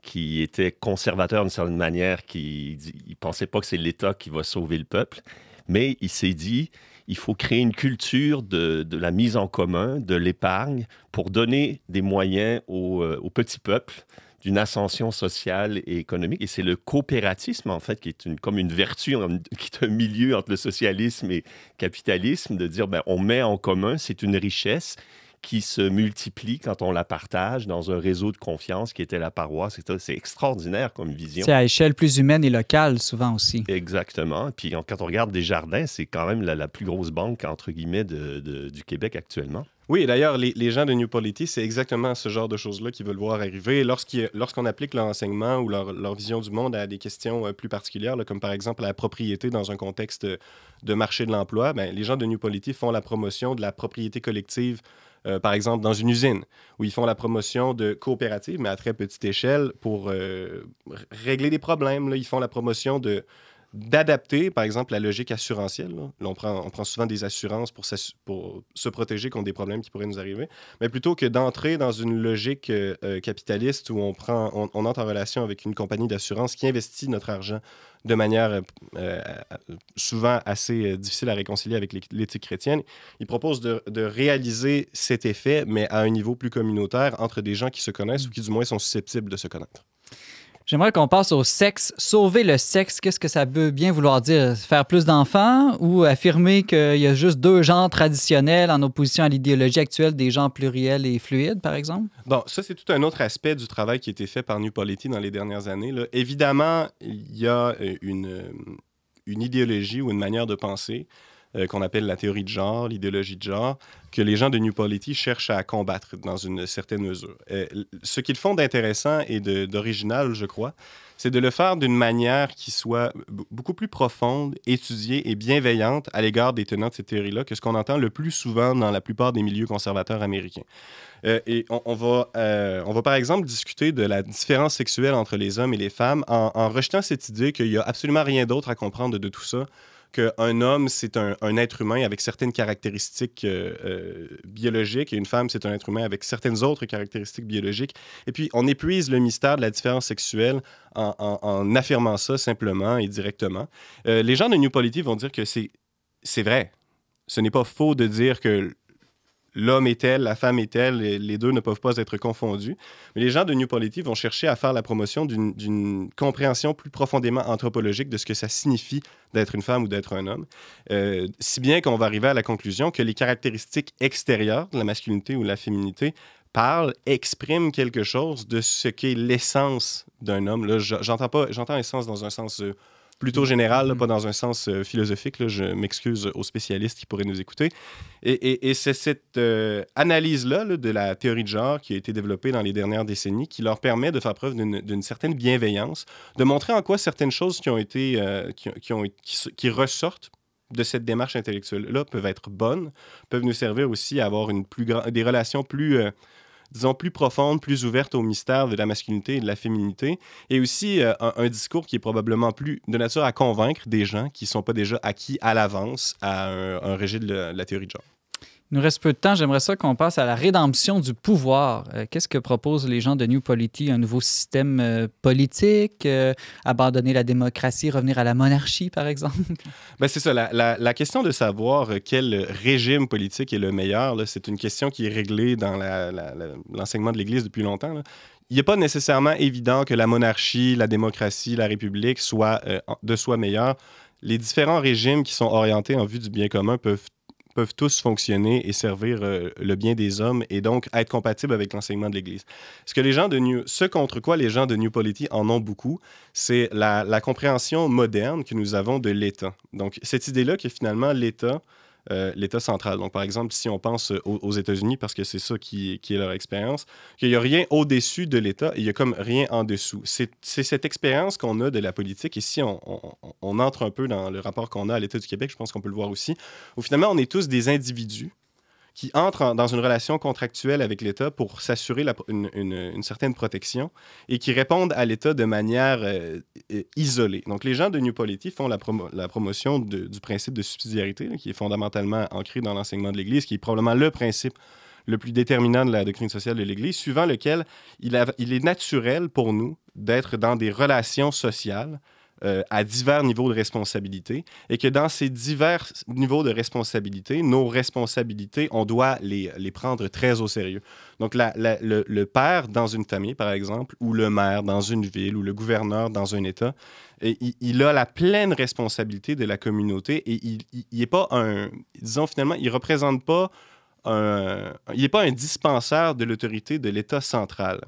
qui était conservateur d'une certaine manière, qui ne pensait pas que c'est l'État qui va sauver le peuple, mais il s'est dit... Il faut créer une culture de la mise en commun, de l'épargne, pour donner des moyens au petit peuple d'une ascension sociale et économique. Et c'est le coopératisme, en fait, qui est comme une vertu, qui est un milieu entre le socialisme et le capitalisme, de dire, on met en commun, c'est une richesse qui se multiplie quand on la partage dans un réseau de confiance qui était la paroisse. C'est extraordinaire comme vision. C'est à échelle plus humaine et locale, souvent aussi. Exactement. Puis quand on regarde Desjardins, c'est quand même la plus grosse banque, entre guillemets, du Québec actuellement. Oui, d'ailleurs, les gens de New Polity, c'est exactement ce genre de choses-là qu'ils veulent voir arriver. Lorsqu'on applique leur enseignement ou leur vision du monde à des questions plus particulières, là, comme par exemple la propriété dans un contexte de marché de l'emploi, les gens de New Polity font la promotion de la propriété collective, par exemple, dans une usine, où ils font la promotion de coopératives, mais à très petite échelle, pour régler des problèmes. Là. Ils font la promotion d'adapter, par exemple, la logique assurantielle. Là, on prend souvent des assurances pour se protéger contre des problèmes qui pourraient nous arriver. Mais plutôt que d'entrer dans une logique capitaliste où on entre en relation avec une compagnie d'assurance qui investit notre argent de manière souvent assez difficile à réconcilier avec l'éthique chrétienne, il propose de réaliser cet effet, mais à un niveau plus communautaire, entre des gens qui se connaissent ou qui, du moins, sont susceptibles de se connaître. J'aimerais qu'on passe au sexe. Sauver le sexe, qu'est-ce que ça peut bien vouloir dire? Faire plus d'enfants ou affirmer qu'il y a juste deux genres traditionnels en opposition à l'idéologie actuelle des genres pluriels et fluides, par exemple? Bon, ça, c'est tout un autre aspect du travail qui a été fait par New Polity dans les dernières années, là. Évidemment, il y a une idéologie ou une manière de penser qu'on appelle la théorie de genre, l'idéologie de genre, que les gens de New Polity cherchent à combattre dans une certaine mesure. Ce qu'ils font d'intéressant et d'original, je crois, c'est de le faire d'une manière qui soit beaucoup plus profonde, étudiée et bienveillante à l'égard des tenants de cette théorie-là que ce qu'on entend le plus souvent dans la plupart des milieux conservateurs américains. Et on va par exemple discuter de la différence sexuelle entre les hommes et les femmes en rejetant cette idée qu'il n'y a absolument rien d'autre à comprendre de tout ça, qu'un homme, c'est un être humain avec certaines caractéristiques biologiques et une femme, c'est un être humain avec certaines autres caractéristiques biologiques. Et puis, on épuise le mystère de la différence sexuelle en affirmant ça simplement et directement. Les gens de New Polity vont dire que c'est vrai. Ce n'est pas faux de dire que l'homme est tel, la femme est telle, les deux ne peuvent pas être confondus. Mais les gens de New Polity vont chercher à faire la promotion d'une compréhension plus profondément anthropologique de ce que ça signifie d'être une femme ou d'être un homme, si bien qu'on va arriver à la conclusion que les caractéristiques extérieures de la masculinité ou de la féminité expriment quelque chose de ce qu'est l'essence d'un homme. Là, j'entends essence dans un sens plutôt général, là, pas dans un sens philosophique. Là, je m'excuse aux spécialistes qui pourraient nous écouter. Et c'est cette analyse-là de la théorie de genre qui a été développée dans les dernières décennies qui leur permet de faire preuve d'une certaine bienveillance, de montrer en quoi certaines choses qui ressortent de cette démarche intellectuelle-là peuvent être bonnes, peuvent nous servir aussi à avoir des relations plus... disons, plus profonde, plus ouverte au mystère de la masculinité et de la féminité, et aussi un discours qui est probablement plus de nature à convaincre des gens qui ne sont pas déjà acquis à l'avance à un régime de la théorie de genre. Il nous reste peu de temps. J'aimerais ça qu'on passe à la rédemption du pouvoir. Qu'est-ce que proposent les gens de New Polity? Un nouveau système politique? Abandonner la démocratie, revenir à la monarchie, par exemple? Ben, c'est ça. La question de savoir quel régime politique est le meilleur, là, c'est une question qui est réglée dans l'enseignement de l'Église depuis longtemps, là. Il n'est pas nécessairement évident que la monarchie, la démocratie, la république soient de soi meilleurs. Les différents régimes qui sont orientés en vue du bien commun peuvent tous fonctionner et servir le bien des hommes et donc être compatibles avec l'enseignement de l'Église. Ce contre quoi les gens de New Polity en ont beaucoup, c'est la compréhension moderne que nous avons de l'État. Donc, cette idée-là que finalement, l'État central. Donc, par exemple, si on pense aux États-Unis, parce que c'est ça qui est leur expérience, qu'il n'y a rien au-dessus de l'État et il n'y a comme rien en dessous. C'est cette expérience qu'on a de la politique. Et si on entre un peu dans le rapport qu'on a à l'État du Québec, je pense qu'on peut le voir aussi, où finalement, on est tous des individus qui entrent dans une relation contractuelle avec l'État pour s'assurer une certaine protection et qui répondent à l'État de manière isolée. Donc, les gens de New Polity font la promotion du principe de subsidiarité, là, qui est fondamentalement ancré dans l'enseignement de l'Église, qui est probablement le principe le plus déterminant de la doctrine sociale de l'Église, suivant lequel il est naturel pour nous d'être dans des relations sociales à divers niveaux de responsabilité et que dans ces divers niveaux de responsabilité, nos responsabilités, on doit les prendre très au sérieux. Donc, le père dans une famille, par exemple, ou le maire dans une ville, ou le gouverneur dans un État, il a la pleine responsabilité de la communauté et il n'est pas disons finalement, il ne représente pas il n'est pas un dispensaire de l'autorité de l'État central.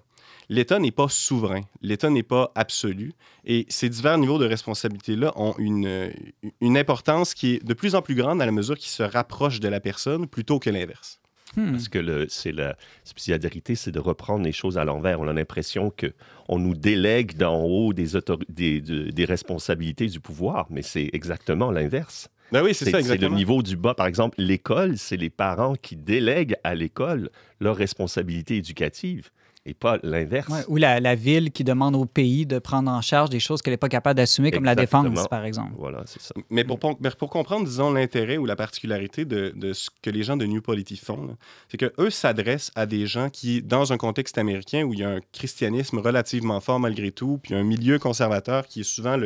L'État n'est pas souverain, l'État n'est pas absolu, et ces divers niveaux de responsabilité-là ont une importance qui est de plus en plus grande à la mesure qu'ils se rapprochent de la personne plutôt que l'inverse. Parce que la subsidiarité, c'est de reprendre les choses à l'envers. On a l'impression qu'on nous délègue d'en haut des responsabilités du pouvoir, mais c'est exactement l'inverse. Ben oui, c'est ça, exactement. C'est le niveau du bas. Par exemple, l'école, c'est les parents qui délèguent à l'école leurs responsabilités éducatives. Et pas l'inverse. Ouais, ou la ville qui demande au pays de prendre en charge des choses qu'elle n'est pas capable d'assumer, comme la défense, par exemple. Voilà, c'est ça. Mais pour comprendre, disons, l'intérêt ou la particularité de ce que les gens de New Polity font, c'est qu'eux s'adressent à des gens qui, dans un contexte américain où il y a un christianisme relativement fort malgré tout, puis un milieu conservateur qui est souvent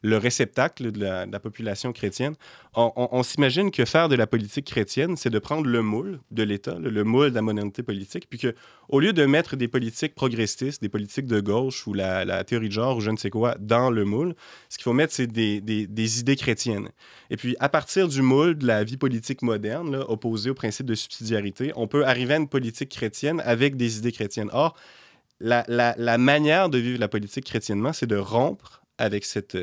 le réceptacle de la population chrétienne, on s'imagine que faire de la politique chrétienne, c'est de prendre le moule de l'État, le moule de la modernité politique, puis qu'au lieu de mettre des politiques progressistes, des politiques de gauche ou la théorie de genre ou je ne sais quoi dans le moule, ce qu'il faut mettre, c'est des idées chrétiennes. Et puis, à partir du moule de la vie politique moderne, là, opposé au principe de subsidiarité, on peut arriver à une politique chrétienne avec des idées chrétiennes. Or, la manière de vivre la politique chrétiennement, c'est de rompre avec cette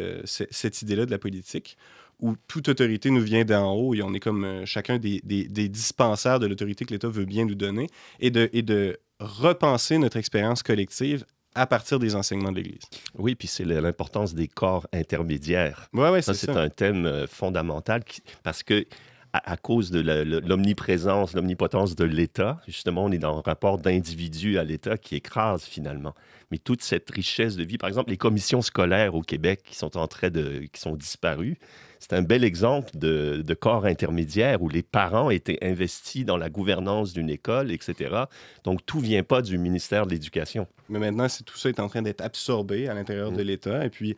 idée-là de la politique, où toute autorité nous vient d'en haut et on est comme chacun des dispensaires de l'autorité que l'État veut bien nous donner, et de repenser notre expérience collective à partir des enseignements de l'Église. Oui, puis c'est l'importance des corps intermédiaires. Ouais, c'est un thème fondamental parce que à cause de l'omniprésence, l'omnipotence de l'État, justement, on est dans un rapport d'individu à l'État qui écrase finalement. Mais toute cette richesse de vie, par exemple, les commissions scolaires au Québec qui sont disparues, c'est un bel exemple de corps intermédiaire où les parents étaient investis dans la gouvernance d'une école, etc. Donc, tout ne vient pas du ministère de l'Éducation. Mais maintenant, tout ça est en train d'être absorbé à l'intérieur de l'État. Et puis,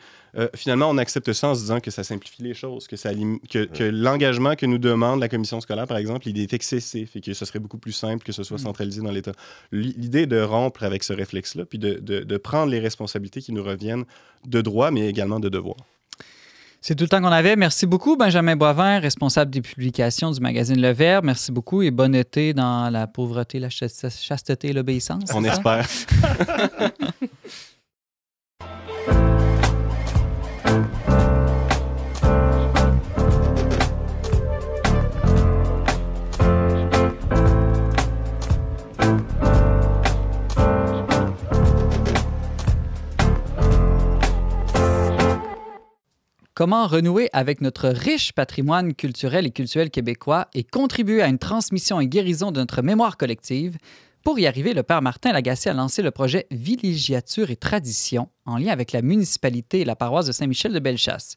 finalement, on accepte ça en se disant que ça simplifie les choses, que l'engagement que nous demande la commission scolaire, par exemple, il est excessif et que ce serait beaucoup plus simple que ce soit centralisé dans l'État. L'idée est de rompre avec ce réflexe-là, puis de prendre les responsabilités qui nous reviennent de droit, mais également de devoir. C'est tout le temps qu'on avait. Merci beaucoup, Benjamin Boivin, responsable des publications du magazine Le Verbe. Merci beaucoup et bon été dans la pauvreté, la chasteté et l'obéissance. On espère. Comment renouer avec notre riche patrimoine culturel et cultuel québécois et contribuer à une transmission et guérison de notre mémoire collective? Pour y arriver, le père Martin Lagacé a lancé le projet Villégiature et Tradition en lien avec la municipalité et la paroisse de Saint-Michel de Bellechasse.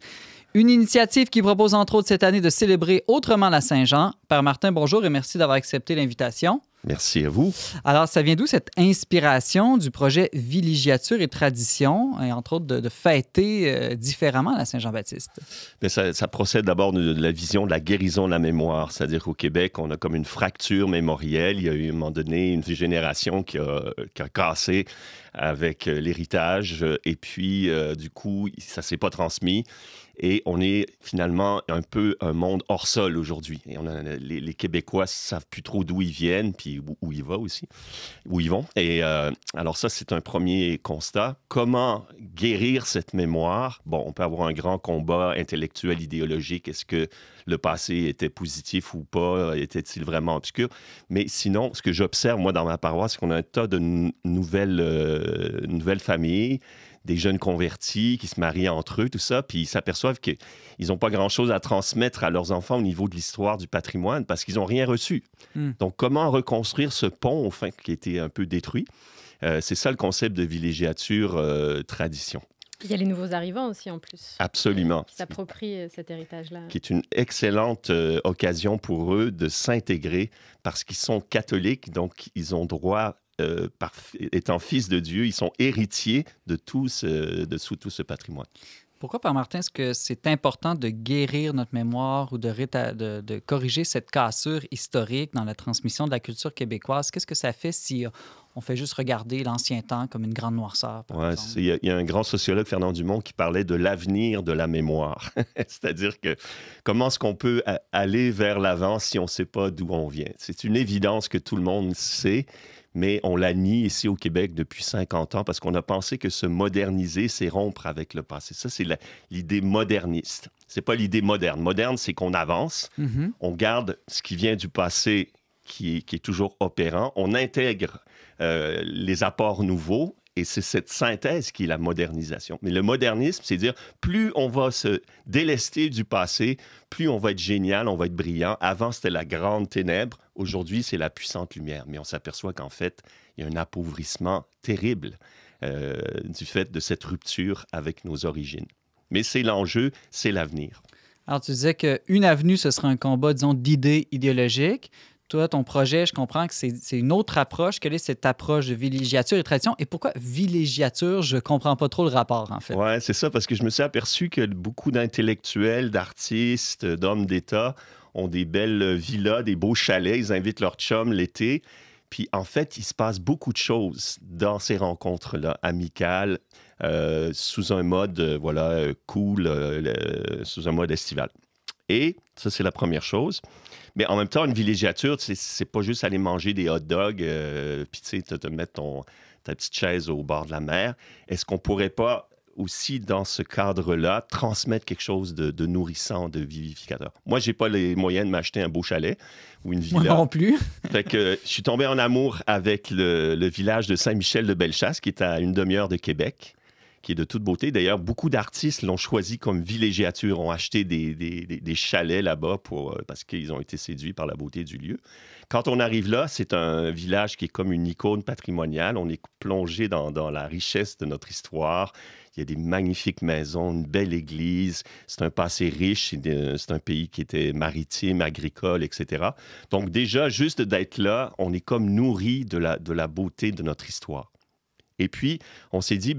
Une initiative qui propose entre autres cette année de célébrer autrement la Saint-Jean. Père Martin, bonjour et merci d'avoir accepté l'invitation. Merci à vous. Alors, ça vient d'où cette inspiration du projet Villégiature et Tradition, et entre autres de fêter différemment la Saint-Jean-Baptiste? Mais ça procède d'abord de la vision de la guérison de la mémoire. C'est-à-dire qu'au Québec, on a comme une fracture mémorielle. Il y a eu à un moment donné une génération qui a cassé avec l'héritage. Et puis, du coup, ça ne s'est pas transmis. Et on est finalement un peu un monde hors sol aujourd'hui. Et les Québécois ne savent plus trop d'où ils viennent, puis où ils vont aussi, où ils vont. Et alors ça, c'est un premier constat. Comment guérir cette mémoire? Bon, on peut avoir un grand combat intellectuel, idéologique. Est-ce que le passé était positif ou pas? Était-il vraiment obscur? Mais sinon, ce que j'observe, moi, dans ma paroisse, c'est qu'on a un tas de nouvelles familles, des jeunes convertis qui se marient entre eux, tout ça, puis ils s'aperçoivent qu'ils n'ont pas grand-chose à transmettre à leurs enfants au niveau de l'histoire du patrimoine parce qu'ils n'ont rien reçu. Donc, comment reconstruire ce pont, enfin, qui a été un peu détruit? C'est ça le concept de villégiature tradition. Il y a les nouveaux arrivants aussi, en plus. Absolument. Qui s'approprient cet héritage-là. Qui est une excellente occasion pour eux de s'intégrer parce qu'ils sont catholiques, donc ils ont droit... étant fils de Dieu, ils sont héritiers de tout ce patrimoine. Pourquoi, Père Martin, est-ce que c'est important de guérir notre mémoire ou de corriger cette cassure historique dans la transmission de la culture québécoise? Qu'est-ce que ça fait si on fait juste regarder l'ancien temps comme une grande noirceur, par exemple? Il y a un grand sociologue, Fernand Dumont, qui parlait de l'avenir de la mémoire. C'est-à-dire que comment est-ce qu'on peut aller vers l'avant si on ne sait pas d'où on vient? C'est une évidence que tout le monde sait, mais on la nie ici au Québec depuis 50 ans parce qu'on a pensé que se moderniser, c'est rompre avec le passé. Ça, c'est l'idée moderniste. C'est pas l'idée moderne. Moderne, c'est qu'on avance, on garde ce qui vient du passé qui est toujours opérant, on intègre les apports nouveaux et c'est cette synthèse qui est la modernisation. Mais le modernisme, c'est dire plus on va se délester du passé, plus on va être génial, on va être brillant. Avant, c'était la grande ténèbre. Aujourd'hui, c'est la puissante lumière. Mais on s'aperçoit qu'en fait, il y a un appauvrissement terrible du fait de cette rupture avec nos origines. Mais c'est l'enjeu, c'est l'avenir. Alors, tu disais qu'une avenue, ce serait un combat, disons, d'idées idéologiques. Toi, ton projet, je comprends que c'est une autre approche. Quelle est cette approche de villégiature et tradition? Et pourquoi villégiature? Je ne comprends pas trop le rapport, en fait. Oui, c'est ça, parce que je me suis aperçu que beaucoup d'intellectuels, d'artistes, d'hommes d'État ont des belles villas, des beaux chalets. Ils invitent leurs chums l'été. Puis, en fait, il se passe beaucoup de choses dans ces rencontres-là, amicales, sous un mode, cool, sous un mode estival. Et ça, c'est la première chose. Mais en même temps, une villégiature, c'est pas juste aller manger des hot dogs, puis tu sais, te mettre ta petite chaise au bord de la mer. Est-ce qu'on pourrait pas aussi, dans ce cadre-là, transmettre quelque chose de nourrissant, de vivificateur? Moi, j'ai pas les moyens de m'acheter un beau chalet ou une villa. Moi non plus. Fait que je suis tombé en amour avec le village de Saint-Michel-de-Bellechasse, qui est à une demi-heure de Québec, qui est de toute beauté. D'ailleurs, beaucoup d'artistes l'ont choisi comme villégiature, ont acheté des chalets là-bas parce qu'ils ont été séduits par la beauté du lieu. Quand on arrive là, c'est un village qui est comme une icône patrimoniale. On est plongé dans la richesse de notre histoire. Il y a des magnifiques maisons, une belle église. C'est un passé riche. C'est un pays qui était maritime, agricole, etc. Donc déjà, juste d'être là, on est comme nourri de la beauté de notre histoire. Et puis, on s'est dit,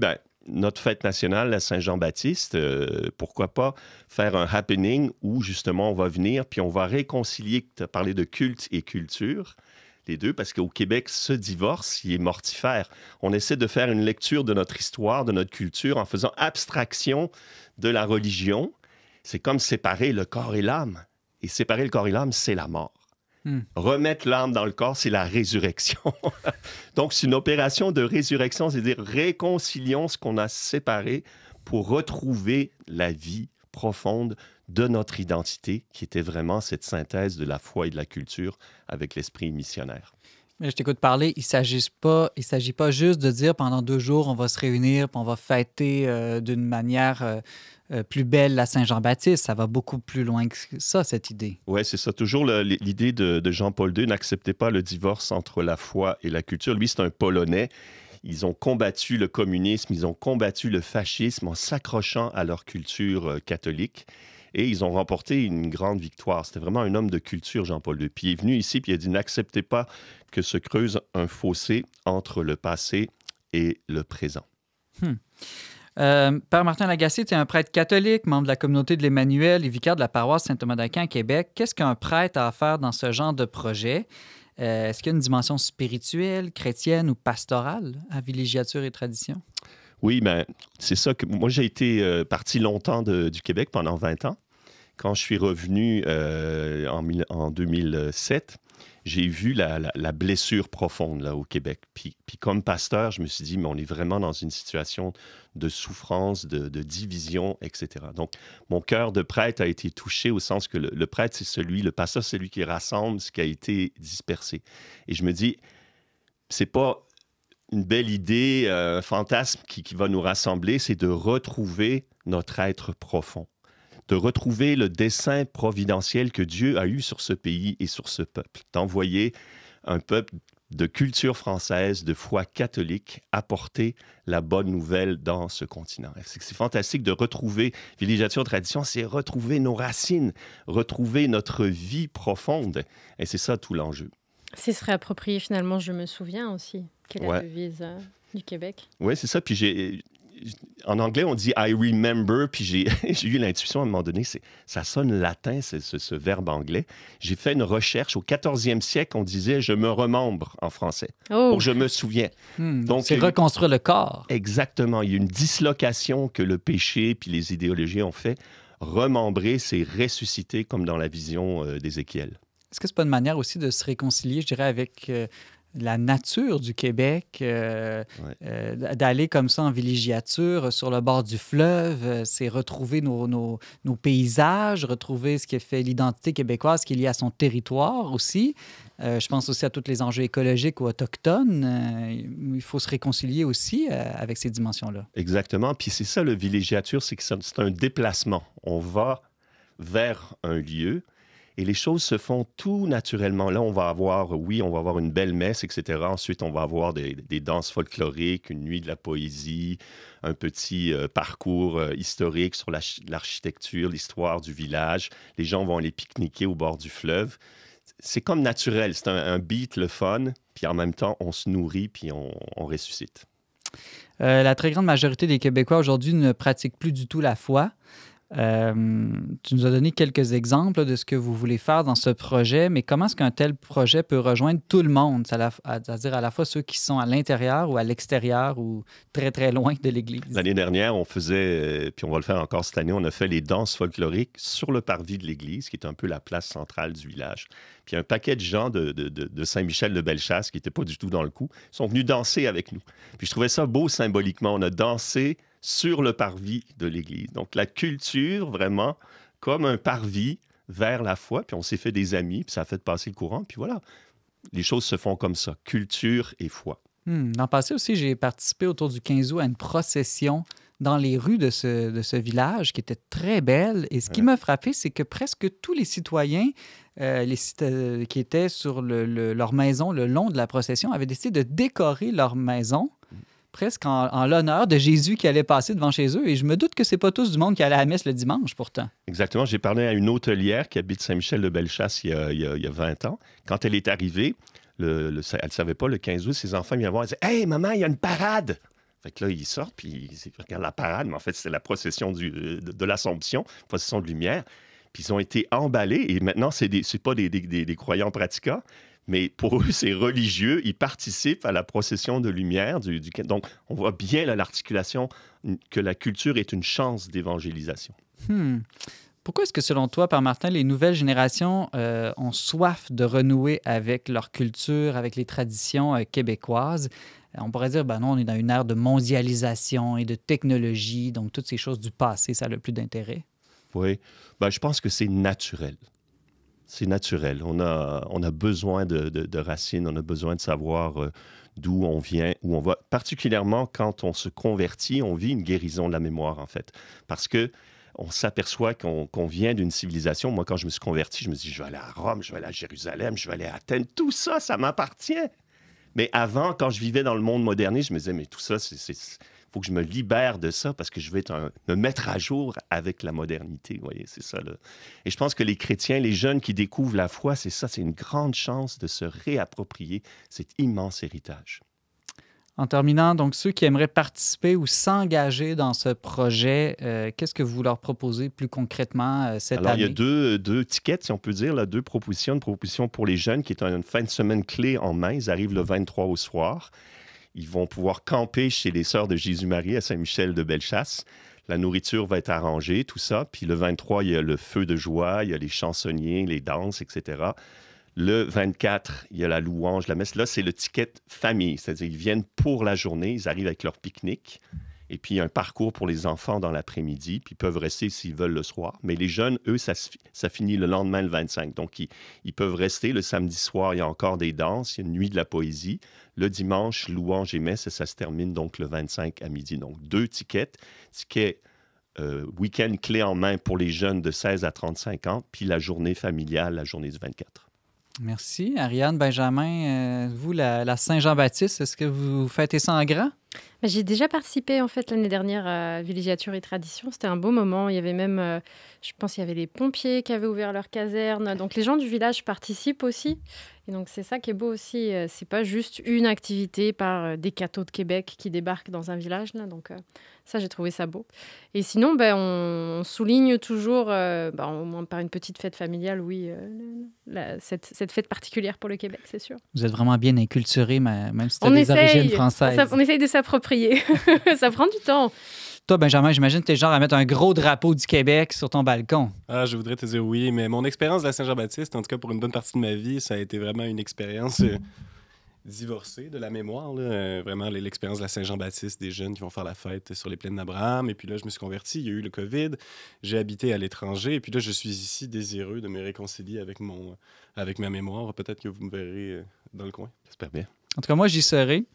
notre fête nationale, la Saint-Jean-Baptiste, pourquoi pas faire un happening où justement on va venir puis on va réconcilier, tu as parlé de culte et culture, les deux, parce qu'au Québec, ce divorce, il est mortifère. On essaie de faire une lecture de notre histoire, de notre culture en faisant abstraction de la religion. C'est comme séparer le corps et l'âme. Et séparer le corps et l'âme, c'est la mort. Remettre l'âme dans le corps, c'est la résurrection. Donc, c'est une opération de résurrection, c'est-à-dire réconcilions ce qu'on a séparé pour retrouver la vie profonde de notre identité, qui était vraiment cette synthèse de la foi et de la culture avec l'esprit missionnaire. Mais je t'écoute parler, il ne s'agit pas juste de dire pendant 2 jours, on va se réunir puis on va fêter d'une manière plus belle la Saint-Jean-Baptiste. Ça va beaucoup plus loin que ça, cette idée. Oui, c'est ça. Toujours l'idée de Jean-Paul II, n'acceptez pas le divorce entre la foi et la culture. Lui, c'est un Polonais. Ils ont combattu le communisme, ils ont combattu le fascisme en s'accrochant à leur culture catholique. Et ils ont remporté une grande victoire. C'était vraiment un homme de culture, Jean-Paul II. Puis il est venu ici, puis il a dit « N'acceptez pas que se creuse un fossé entre le passé et le présent. » Père Martin Lagacé, tu es un prêtre catholique, membre de la communauté de l'Emmanuel et vicaire de la paroisse Saint-Thomas d'Aquin à Québec. Qu'est-ce qu'un prêtre a à faire dans ce genre de projet? Est-ce qu'il y a une dimension spirituelle, chrétienne ou pastorale à villégiature et tradition? Oui, bien, c'est ça que moi, j'ai été parti longtemps du Québec pendant 20 ans. Quand je suis revenu en 2007, j'ai vu la blessure profonde là, au Québec. Puis comme pasteur, je me suis dit, mais on est vraiment dans une situation de souffrance, de division, etc. Donc, mon cœur de prêtre a été touché au sens que le prêtre, le pasteur, c'est celui qui rassemble ce qui a été dispersé. Et je me dis, c'est pas une belle idée, un fantasme qui va nous rassembler, c'est de retrouver notre être profond, de retrouver le dessein providentiel que Dieu a eu sur ce pays et sur ce peuple, d'envoyer un peuple de culture française, de foi catholique, apporter la bonne nouvelle dans ce continent. C'est fantastique de retrouver, villégiature tradition, c'est retrouver nos racines, retrouver notre vie profonde. Et c'est ça tout l'enjeu. C'est se réapproprier finalement, je me souviens aussi, quelle est la devise du Québec. Oui, c'est ça. Puis en anglais, on dit « I remember », puis j'ai eu l'intuition à un moment donné, ça sonne latin, ce verbe anglais. J'ai fait une recherche. Au 14e siècle, on disait « je me remembre » en français, pour « je me souviens ». Donc, c'est reconstruire le corps. Exactement. Il y a une dislocation que le péché puis les idéologies ont fait. Remembrer, c'est ressusciter, comme dans la vision d'Ézéchiel. Est-ce que c'est pas une manière aussi de se réconcilier, je dirais, avec la nature du Québec, d'aller comme ça en villégiature sur le bord du fleuve, c'est retrouver nos paysages, retrouver ce qui fait l'identité québécoise qui est liée à son territoire aussi. Je pense aussi à tous les enjeux écologiques ou autochtones. Il faut se réconcilier aussi avec ces dimensions-là. Exactement. Puis c'est ça, le villégiature, c'est que c'est un déplacement. On va vers un lieu. Et les choses se font tout naturellement. Là, on va avoir une belle messe, etc. Ensuite, on va avoir des danses folkloriques, une nuit de la poésie, un petit parcours historique sur l'architecture, l'histoire du village. Les gens vont aller pique-niquer au bord du fleuve. C'est comme naturel. C'est un beat, le fun. Puis en même temps, on se nourrit, puis on ressuscite. La très grande majorité des Québécois aujourd'hui ne pratiquent plus du tout la foi. Tu nous as donné quelques exemples de ce que vous voulez faire dans ce projet, mais comment est-ce qu'un tel projet peut rejoindre tout le monde, c'est-à-dire à la fois ceux qui sont à l'intérieur ou à l'extérieur ou très, très loin de l'Église? L'année dernière, on faisait, puis on va le faire encore cette année, on a fait les danses folkloriques sur le parvis de l'Église, qui est un peu la place centrale du village. Puis un paquet de gens de Saint-Michel-de-Bellechasse, qui n'étaient pas du tout dans le coup, sont venus danser avec nous. Puis je trouvais ça beau symboliquement. On a dansé sur le parvis de l'Église. Donc, la culture, vraiment, comme un parvis vers la foi. Puis on s'est fait des amis, puis ça a fait passer le courant. Puis voilà, les choses se font comme ça, culture et foi. L'an passé aussi, j'ai participé autour du 15 août à une procession dans les rues de ce village qui était très belle. Et ce qui m'a frappé, c'est que presque tous les citoyens qui étaient sur leur maison le long de la procession avaient décidé de décorer leur maison presque en l'honneur de Jésus qui allait passer devant chez eux. Et je me doute que c'est pas tous du monde qui allait à la messe le dimanche, pourtant. Exactement. J'ai parlé à une hôtelière qui habite Saint-Michel-de-Bellechasse il y a 20 ans. Quand elle est arrivée, elle ne savait pas, le 15 août, ses enfants viennent voir et disent « Hey, maman, il y a une parade! » Fait que là, ils sortent, puis ils regardent la parade, mais en fait, c'est la procession de l'Assomption, procession de lumière. Puis ils ont été emballés, et maintenant, c'est pas des croyants pratiquants, mais pour eux, c'est religieux. Ils participent à la procession de lumière. Donc, on voit bien là, l'articulation que la culture est une chance d'évangélisation. Pourquoi est-ce que, selon toi, Père Martin, les nouvelles générations ont soif de renouer avec leur culture, avec les traditions québécoises? On pourrait dire, ben non, on est dans une ère de mondialisation et de technologie, donc toutes ces choses du passé, ça n'a plus d'intérêt. Oui, ben, je pense que c'est naturel. C'est naturel. On a besoin de racines, on a besoin de savoir d'où on vient, où on va. Particulièrement quand on se convertit, on vit une guérison de la mémoire, en fait. Parce que on s'aperçoit qu'on vient d'une civilisation. Moi, quand je me suis converti, je me dis, je vais aller à Rome, je vais aller à Jérusalem, je vais aller à Athènes. Tout ça, ça m'appartient. Mais avant, quand je vivais dans le monde moderniste, je me disais, mais tout ça, faut que je me libère de ça parce que je veux me mettre à jour avec la modernité. Vous voyez, c'est ça. Là. Et je pense que les chrétiens, les jeunes qui découvrent la foi, c'est ça, c'est une grande chance de se réapproprier cet immense héritage. En terminant, donc, ceux qui aimeraient participer ou s'engager dans ce projet, qu'est-ce que vous leur proposez plus concrètement cette année? Alors, il y a deux tickets, si on peut dire, là, deux propositions. Une proposition pour les jeunes qui est une fin de semaine clé en main. Ils arrivent le 23 au soir. Ils vont pouvoir camper chez les Sœurs de Jésus-Marie à Saint-Michel de Bellechasse. La nourriture va être arrangée, tout ça. Puis le 23, il y a le feu de joie, il y a les chansonniers, les danses, etc. Le 24, il y a la louange, la messe. Là, c'est le ticket famille, c'est-à-dire qu'ils viennent pour la journée, ils arrivent avec leur pique-nique. Et puis, il y a un parcours pour les enfants dans l'après-midi, puis ils peuvent rester s'ils veulent le soir. Mais les jeunes, eux, ça finit le lendemain, le 25. Donc, ils peuvent rester. Le samedi soir, il y a encore des danses, il y a une nuit de la poésie. Le dimanche, louange et messe, et ça se termine donc le 25 à midi. Donc, 2 tickets. Ticket week-end clé en main pour les jeunes de 16 à 35 ans, puis la journée familiale, la journée du 24. Merci. Ariane, Benjamin, vous, la Saint-Jean-Baptiste, est-ce que vous fêtez ça en grand? J'ai déjà participé en fait l'année dernière à Villégiature et Tradition. C'était un beau moment. Il y avait même, je pense, il y avait les pompiers qui avaient ouvert leur caserne. Donc les gens du village participent aussi. Et donc c'est ça qui est beau aussi. C'est pas juste une activité par des cathos de Québec qui débarquent dans un village. Là. Donc ça, j'ai trouvé ça beau. Et sinon, on souligne toujours, au moins par une petite fête familiale, oui, cette fête particulière pour le Québec, c'est sûr. Vous êtes vraiment bien inculturé, même si tu as des origines françaises. On essaye de s'approprier. Ça prend du temps. Toi, Benjamin, j'imagine que tu es genre à mettre un gros drapeau du Québec sur ton balcon. Ah, je voudrais te dire oui, mais mon expérience de la Saint-Jean-Baptiste, en tout cas pour une bonne partie de ma vie, ça a été vraiment une expérience divorcée de la mémoire. Là. Vraiment, l'expérience de la Saint-Jean-Baptiste, des jeunes qui vont faire la fête sur les plaines d'Abraham. Et puis là, je me suis converti, il y a eu le COVID, j'ai habité à l'étranger. Et puis là, je suis ici désireux de me réconcilier avec ma mémoire. Peut-être que vous me verrez dans le coin. J'espère bien. En tout cas, moi, j'y serai.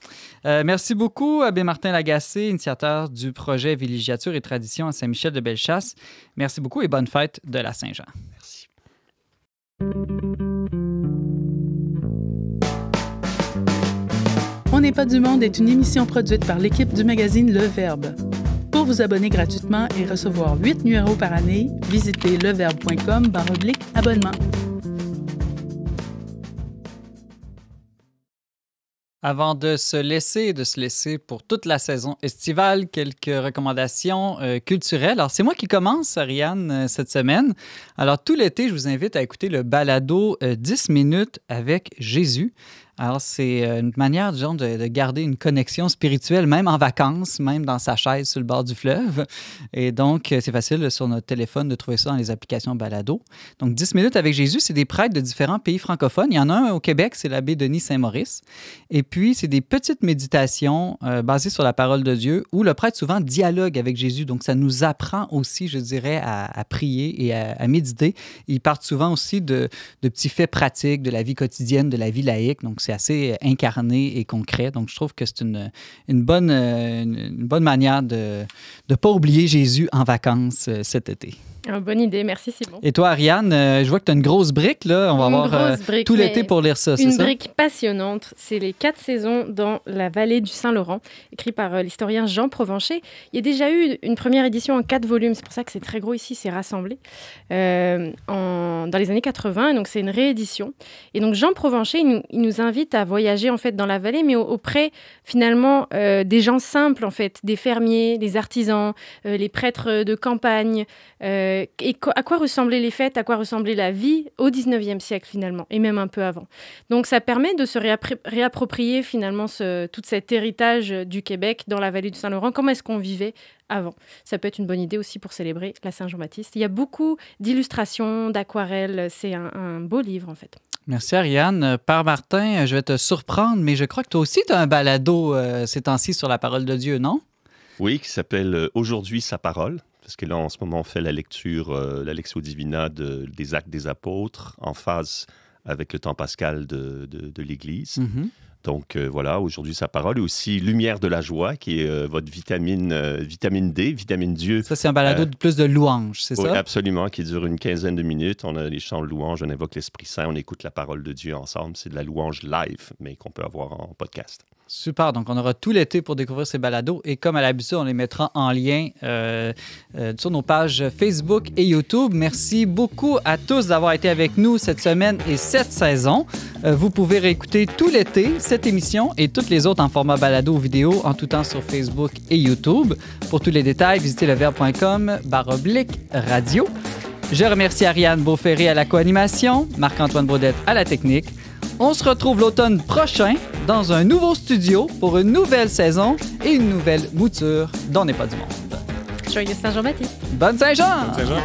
Merci beaucoup, Abbé Martin Lagacé, initiateur du projet Villégiature et Tradition à Saint-Michel de Bellechasse. Merci beaucoup et bonne fête de la Saint-Jean. Merci. On n'est pas du monde est une émission produite par l'équipe du magazine Le Verbe. Pour vous abonner gratuitement et recevoir 8 numéros par année, visitez leverbe.com/abonnement. Avant de se laisser pour toute la saison estivale, quelques recommandations culturelles. Alors, c'est moi qui commence, Ariane, cette semaine. Alors, tout l'été, je vous invite à écouter le balado 10 minutes avec Jésus. Alors, c'est une manière, disons, de garder une connexion spirituelle, même en vacances, même dans sa chaise sur le bord du fleuve. Et donc, c'est facile sur notre téléphone de trouver ça dans les applications balado. Donc, 10 minutes avec Jésus, c'est des prêtres de différents pays francophones. Il y en a un au Québec, c'est l'abbé Denis Saint-Maurice. Et puis, c'est des petites méditations basées sur la parole de Dieu où le prêtre souvent dialogue avec Jésus. Donc, ça nous apprend aussi, je dirais, à prier et à méditer. Ils partent souvent aussi de petits faits pratiques de la vie quotidienne, de la vie laïque. Donc, c'est assez incarné et concret. Donc, je trouve que c'est une bonne manière de ne pas oublier Jésus en vacances cet été. Bonne idée, merci Simon. Et toi, Ariane, je vois que tu as une grosse brique, là. On va avoir tout l'été pour lire ça, c'est ça? Une brique passionnante. C'est les 4 saisons dans la vallée du Saint-Laurent, écrit par l'historien Jean Provencher. Il y a déjà eu une première édition en 4 volumes, c'est pour ça que c'est très gros ici, c'est rassemblé, dans les années 80, donc c'est une réédition. Et donc Jean Provencher, il nous invite à voyager en fait dans la vallée, mais auprès finalement des gens simples, en fait, des fermiers, des artisans, les prêtres de campagne, et à quoi ressemblaient les fêtes, à quoi ressemblait la vie au 19e siècle finalement, et même un peu avant. Donc ça permet de se réapproprier finalement tout cet héritage du Québec dans la vallée du Saint-Laurent. Comment est-ce qu'on vivait avant? Ça peut être une bonne idée aussi pour célébrer la Saint-Jean-Baptiste. Il y a beaucoup d'illustrations, d'aquarelles. C'est un beau livre en fait. Merci Ariane. Père Martin, je vais te surprendre, mais je crois que toi aussi tu as un balado ces temps-ci sur la parole de Dieu, non? Oui, qui s'appelle « Aujourd'hui sa parole ». Parce que là, en ce moment, on fait la lecture, la Lectio Divina des Actes des Apôtres en phase avec le temps pascal de l'Église. Donc voilà, aujourd'hui, sa parole. Et aussi Lumière de la joie, qui est votre vitamine D, vitamine Dieu. Ça, c'est un balado de plus de louanges, c'est Oui, ça? absolument, qui dure une quinzaine de minutes. On a les chants de louange, on invoque l'Esprit Saint, on écoute la parole de Dieu ensemble. C'est de la louange live, mais qu'on peut avoir en podcast. Super, donc on aura tout l'été pour découvrir ces balados et comme à l'habitude, on les mettra en lien sur nos pages Facebook et YouTube. Merci beaucoup à tous d'avoir été avec nous cette semaine et cette saison. Vous pouvez réécouter tout l'été cette émission et toutes les autres en format balado ou vidéo en tout temps sur Facebook et YouTube. Pour tous les détails, visitez leverbe.com/radio. Je remercie Ariane Beauferré à la co-animation, Marc-Antoine Baudette à la technique. On se retrouve l'automne prochain dans un nouveau studio pour une nouvelle saison et une nouvelle mouture d'On n'est pas du monde. Joyeux Saint-Jean-Baptiste. Bonne Saint-Jean! Saint-Jean.